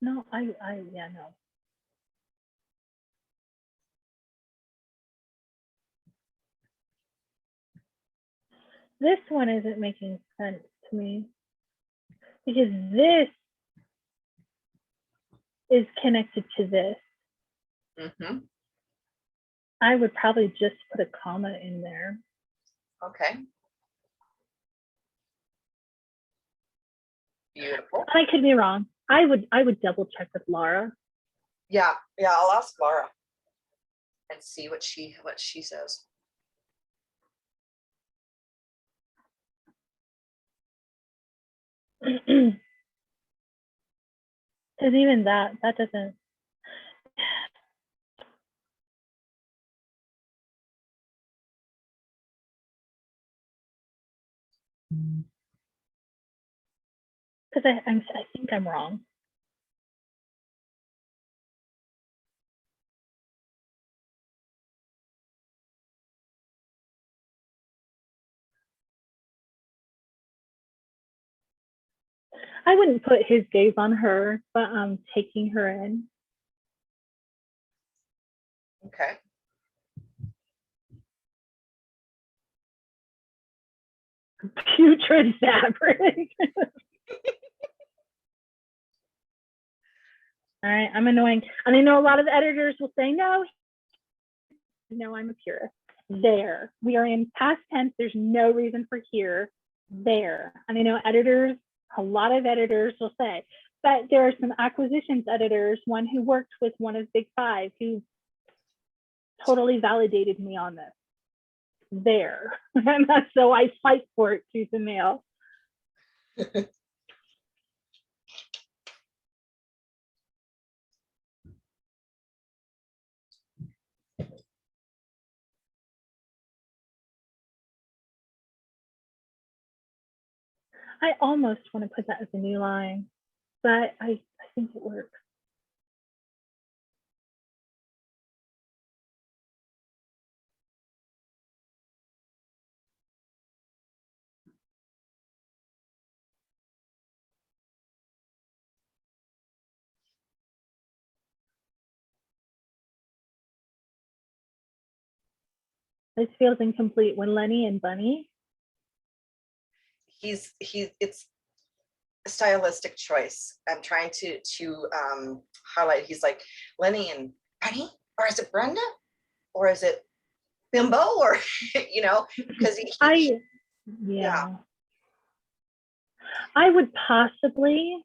No, yeah, no. This one isn't making sense to me because this is connected to this. Mm-hmm. I would probably just put a comma in there. Okay. Beautiful. I could be wrong. I would double check with Laura. Yeah. I'll ask Laura and see what she says. Because even that doesn't. Because I think I'm wrong. I wouldn't put his gaze on her, but taking her in. Okay. Putrid fabric. All right, I'm annoying. And I know a lot of editors will say, no, I'm a purist. There. We are in past tense. There's no reason for here. There. And I know editors, a lot of editors will say, but there are some acquisitions editors, one who worked with one of Big Five, who totally validated me on this. There. And so I fight for it tooth and nail. I almost want to put that as a new line, but I think it works. This feels incomplete when Lenny and Bunny. It's a stylistic choice. I'm trying to highlight, he's like Lenny and Bunny, or is it Brenda? Or is it Bimbo? Or, you know, because Yeah. I would possibly,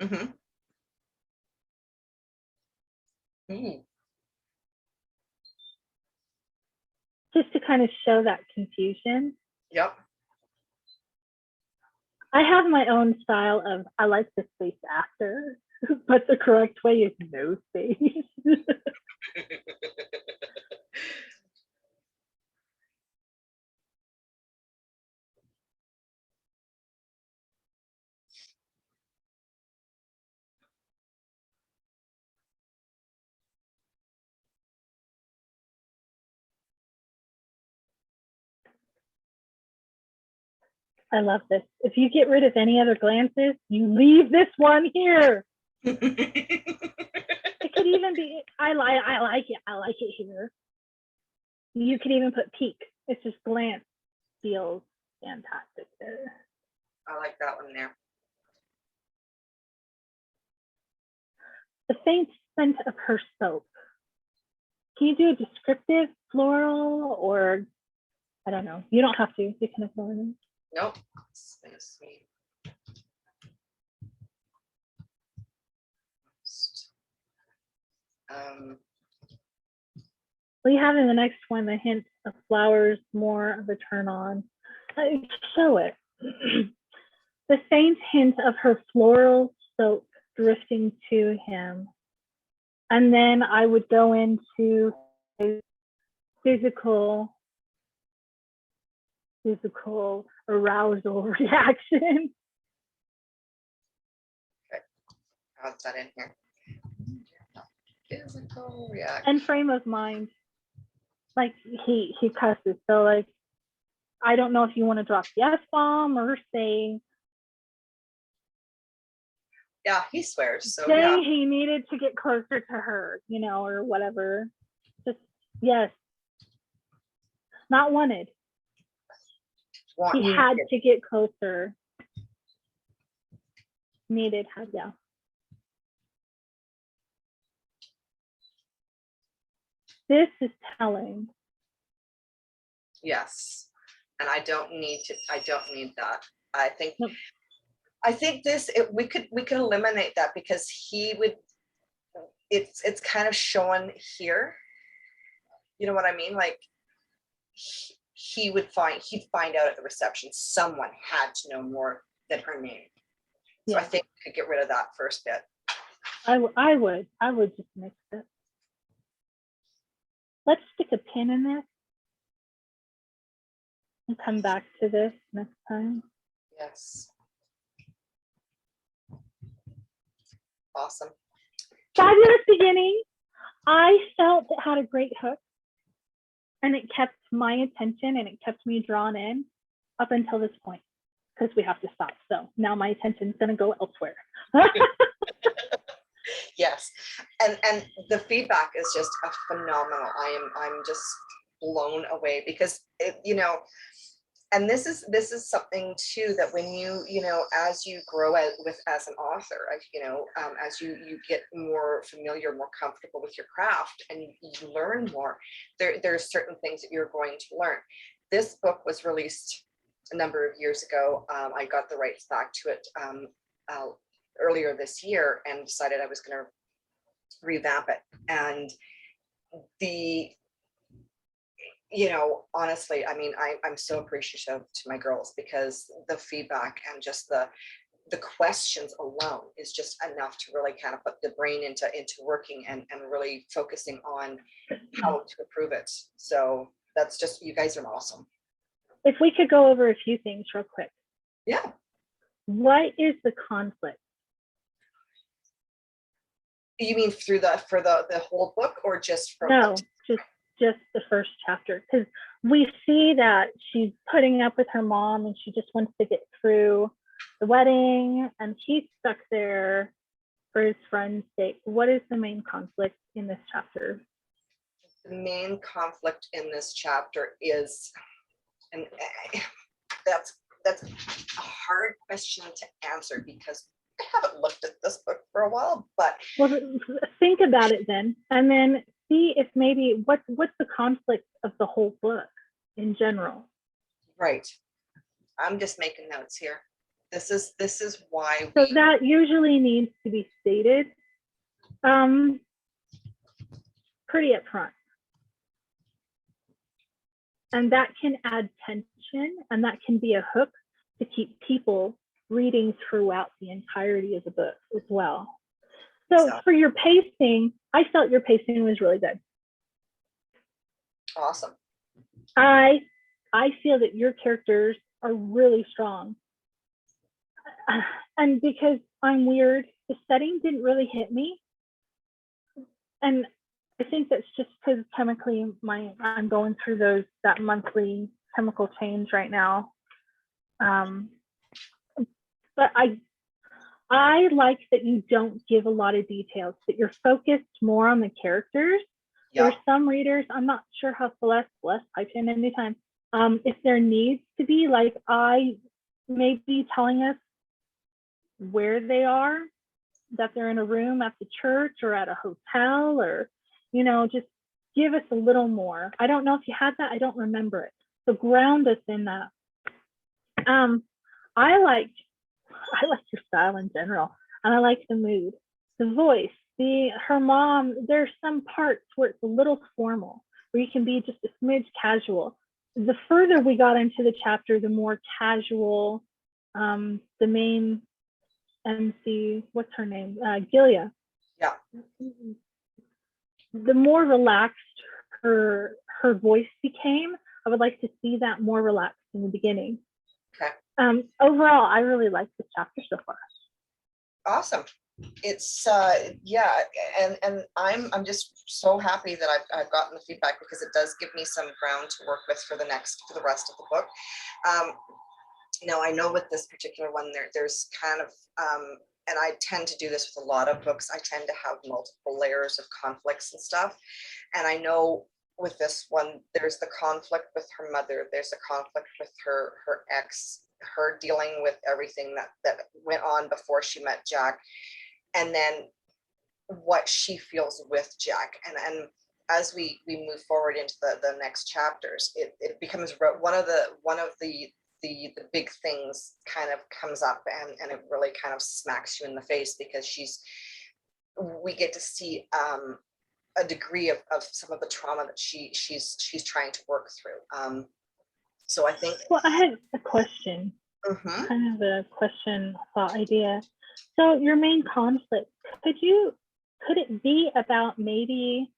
mhm. Mm. just to kind of show that confusion. Yep. I have my own style of, I like the space after, but the correct way is no space. I love this. If you get rid of any other glances, you leave this one here. It could even be, I like it here. You could even put peek. It's just glance feels fantastic there. I like that one there. The faint scent of her soap. Can you do a descriptive floral, or I don't know. You don't have to. You can ignore them. Nope. It's sweet. We have in the next one the hint of flowers, more of a turn on. Show it. The faint hint of her floral soap drifting to him. And then I would go into a physical arousal reaction. Okay. I'll put that in here. Physical reaction. And frame of mind. Like he cusses. So like, I don't know if you want to drop the F-bomb or say, Yeah, he swears. So say yeah. he needed to get closer to her, you know, or whatever. Just, yes. Not wanted. He had to get closer. Needed, had, yeah. This is telling. Yes. And I don't need that. I think Nope. we could eliminate that, because he would, it's kind of showing here. You know what I mean? Like he'd find out at the reception someone had to know more than her name. So Yeah. I think we could get rid of that first bit. I would just mix it. Let's stick a pin in this and come back to this next time. Yes. Awesome. Fabulous beginning. I felt it had a great hook, and it kept my attention and it kept me drawn in up until this point, because we have to stop. So now my attention's going to go elsewhere. Yes, and the feedback is just a phenomenal. I'm just blown away, because you know, and this is something too that when you know, as you grow as an author, you know, as you get more familiar, more comfortable with your craft, and you learn more, there's certain things that you're going to learn. This book was released a number of years ago. I got the rights back to it earlier this year, and decided I was going to revamp it. And you know, honestly, I mean, I'm so appreciative to my girls, because the feedback and just the questions alone is just enough to really kind of put the brain into working and really focusing on how to improve it. So that's just, you guys are awesome. If we could go over a few things real quick. Yeah. What is the conflict? You mean through for the whole book, or just from? No, just the first chapter, because we see that she's putting up with her mom and she just wants to get through the wedding, and he's stuck there for his friend's sake. What is the main conflict in this chapter? The main conflict in this chapter is, and that's a hard question to answer because I haven't looked at this book for a while, but Well, think about it then, and then see if maybe what's the conflict of the whole book in general. right. I'm just making notes here. This is why So we, that usually needs to be stated pretty upfront. And that can add tension, and that can be a hook to keep people reading throughout the entirety of the book as well. So Exactly. for your pacing, I felt your pacing was really good. awesome. I feel that your characters are really strong. And because I'm weird, the setting didn't really hit me. And I think that's just because chemically I'm going through that monthly chemical change right now. But I like that you don't give a lot of details, that you're focused more on the characters. Yeah. There are some readers, I'm not sure how Celeste, pipe in anytime. If there needs to be, like, I may be telling us where they are, that they're in a room at the church or at a hotel, or, just give us a little more. I don't know if you had that. I don't remember it. So ground us in that. I like your style in general, and I like the mood, the voice, her mom. There's some parts where it's a little formal, where you can be just a smidge casual. The further we got into the chapter, the more casual the main MC, what's her name? Gilia. Yeah. The more relaxed her voice became. I would like to see that more relaxed in the beginning. Okay. Overall, I really like this chapter so far. Awesome. It's yeah, and I'm just so happy that I've gotten the feedback, because it does give me some ground to work with for the rest of the book. Now I know with this particular one there's kind of and I tend to do this with a lot of books. I tend to have multiple layers of conflicts and stuff. And I know with this one, there's the conflict with her mother. There's a conflict with her ex, her dealing with everything that went on before she met Jack. And then what she feels with Jack. And as we move forward into the next chapters, it becomes one of the big things kind of comes up, and it really kind of smacks you in the face, because we get to see a degree of some of the trauma that she's trying to work through. So I think. Well, I had a question, kind of a question, thought, idea. So your main conflict, could it be about maybe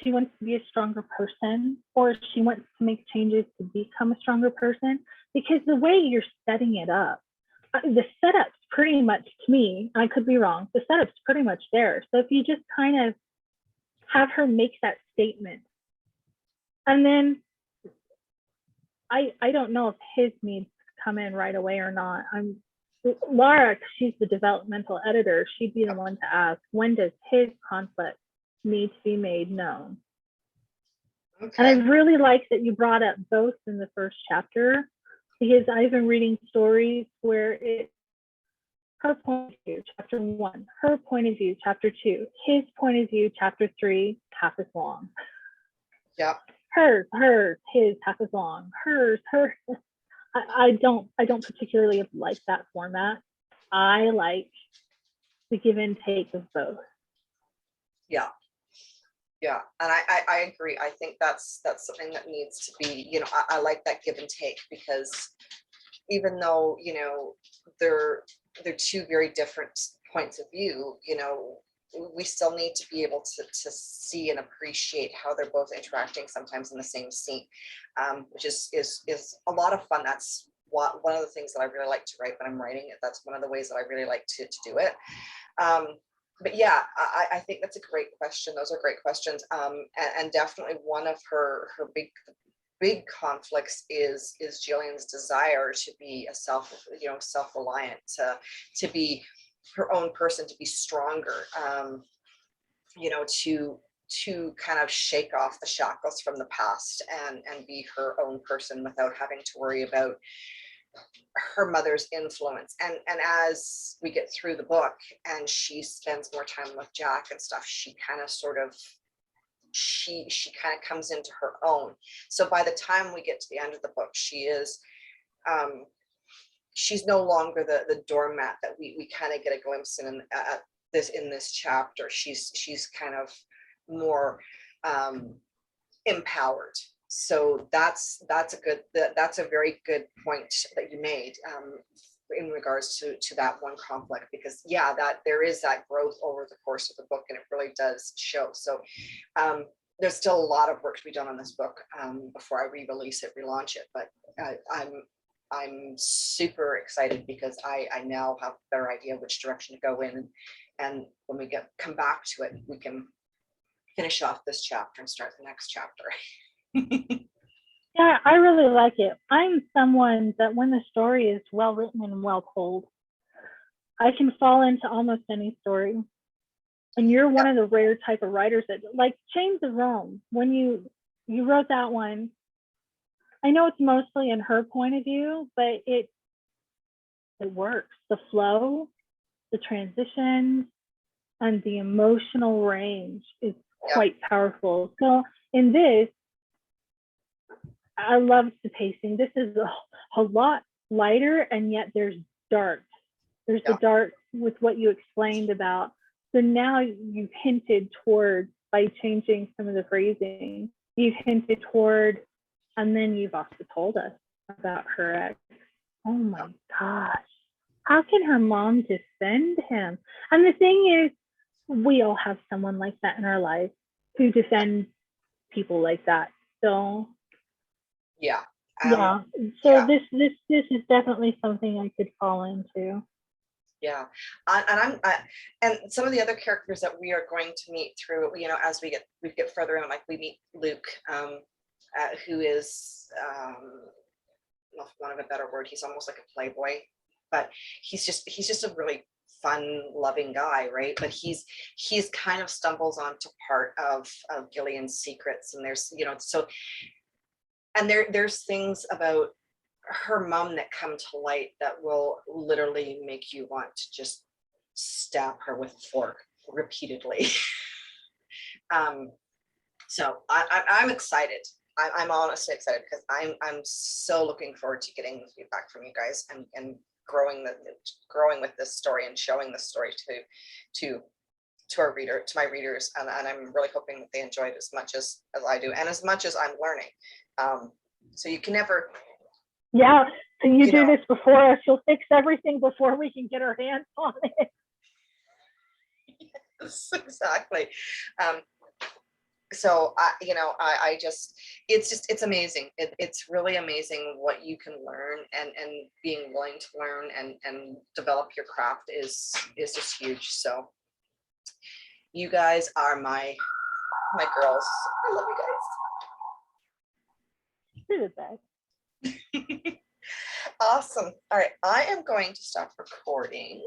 she wants to be a stronger person, or she wants to make changes to become a stronger person? Because the way you're setting it up, the setup's pretty much, to me, I could be wrong, the setup's pretty much there. So if you just kind of have her make that statement, and then I don't know if his needs come in right away or not. Laura, she's the developmental editor. She'd be the one to ask, when does his conflict need to be made known? Okay. And I really like that you brought up both in the first chapter, because I've been reading stories where it's her point of view, chapter 1, her point of view, chapter 2, his point of view, chapter 3, half as long. Yeah. Hers, his, half as long. Hers. I don't particularly like that format. I like the give and take of both. Yeah. Yeah, and I agree. I think that's something that needs to be, I like that give and take, because even though, they're two very different points of view, we still need to be able to see and appreciate how they're both interacting sometimes in the same scene, which is a lot of fun. That's one of the things that I really like to write when I'm writing it. That's one of the ways that I really like to do it. But yeah, I think that's a great question. Those are great questions. And definitely one of her big conflicts is Jillian's desire to be a self-reliant, to be her own person, to be stronger, to kind of shake off the shackles from the past and be her own person without having to worry about her mother's influence. And as we get through the book and she spends more time with Jack and stuff, she kind of comes into her own. So by the time we get to the end of the book, she's no longer the doormat that we kind of get a glimpse in this chapter. She's kind of more empowered. So that's a very good point that you made in regards to that one conflict, because yeah, that there is that growth over the course of the book, and it really does show. So there's still a lot of work to be done on this book before I re-release it, relaunch it, but I'm super excited because I now have a better idea which direction to go in, and when we come back to it, we can finish off this chapter and start the next chapter. Yeah, I really like it. I'm someone that when the story is well written and well told, I can fall into almost any story. And you're one of the rare type of writers that, like Chains of Rome, when you wrote that one, I know it's mostly in her point of view, but it works. The flow, the transitions, and the emotional range is quite powerful. So in this, I love the pacing. This is a lot lighter, and yet there's dark. There's the dark with what you explained about. So now you've hinted toward, by changing some of the phrasing, you've hinted toward, and then you've also told us about her ex. Oh my gosh. How can her mom defend him? And the thing is, we all have someone like that in our life who defends people like that. So Yeah. So this is definitely something I could fall into. Yeah, and some of the other characters that we are going to meet through, as we get further in, like we meet Luke, who is, for want of a better word, he's almost like a playboy, but he's just a really fun, loving guy, right? But he's kind of stumbles onto part of Gillian's secrets, and there's there's things about her mom that come to light that will literally make you want to just stab her with a fork repeatedly. So I'm excited. I'm honestly excited because I'm so looking forward to getting the feedback from you guys and growing with this story and showing this story to my readers, and I'm really hoping that they enjoy it as much as I do, and as much as I'm learning. So you can never. Yeah, so you do this before us. You'll fix everything before we can get our hands on it. Yes, exactly. So I just, it's amazing. It's really amazing what you can learn, and being willing to learn and develop your craft is just huge. So you guys are my girls. I love you guys. You're the best. Awesome. All right, I am going to stop recording.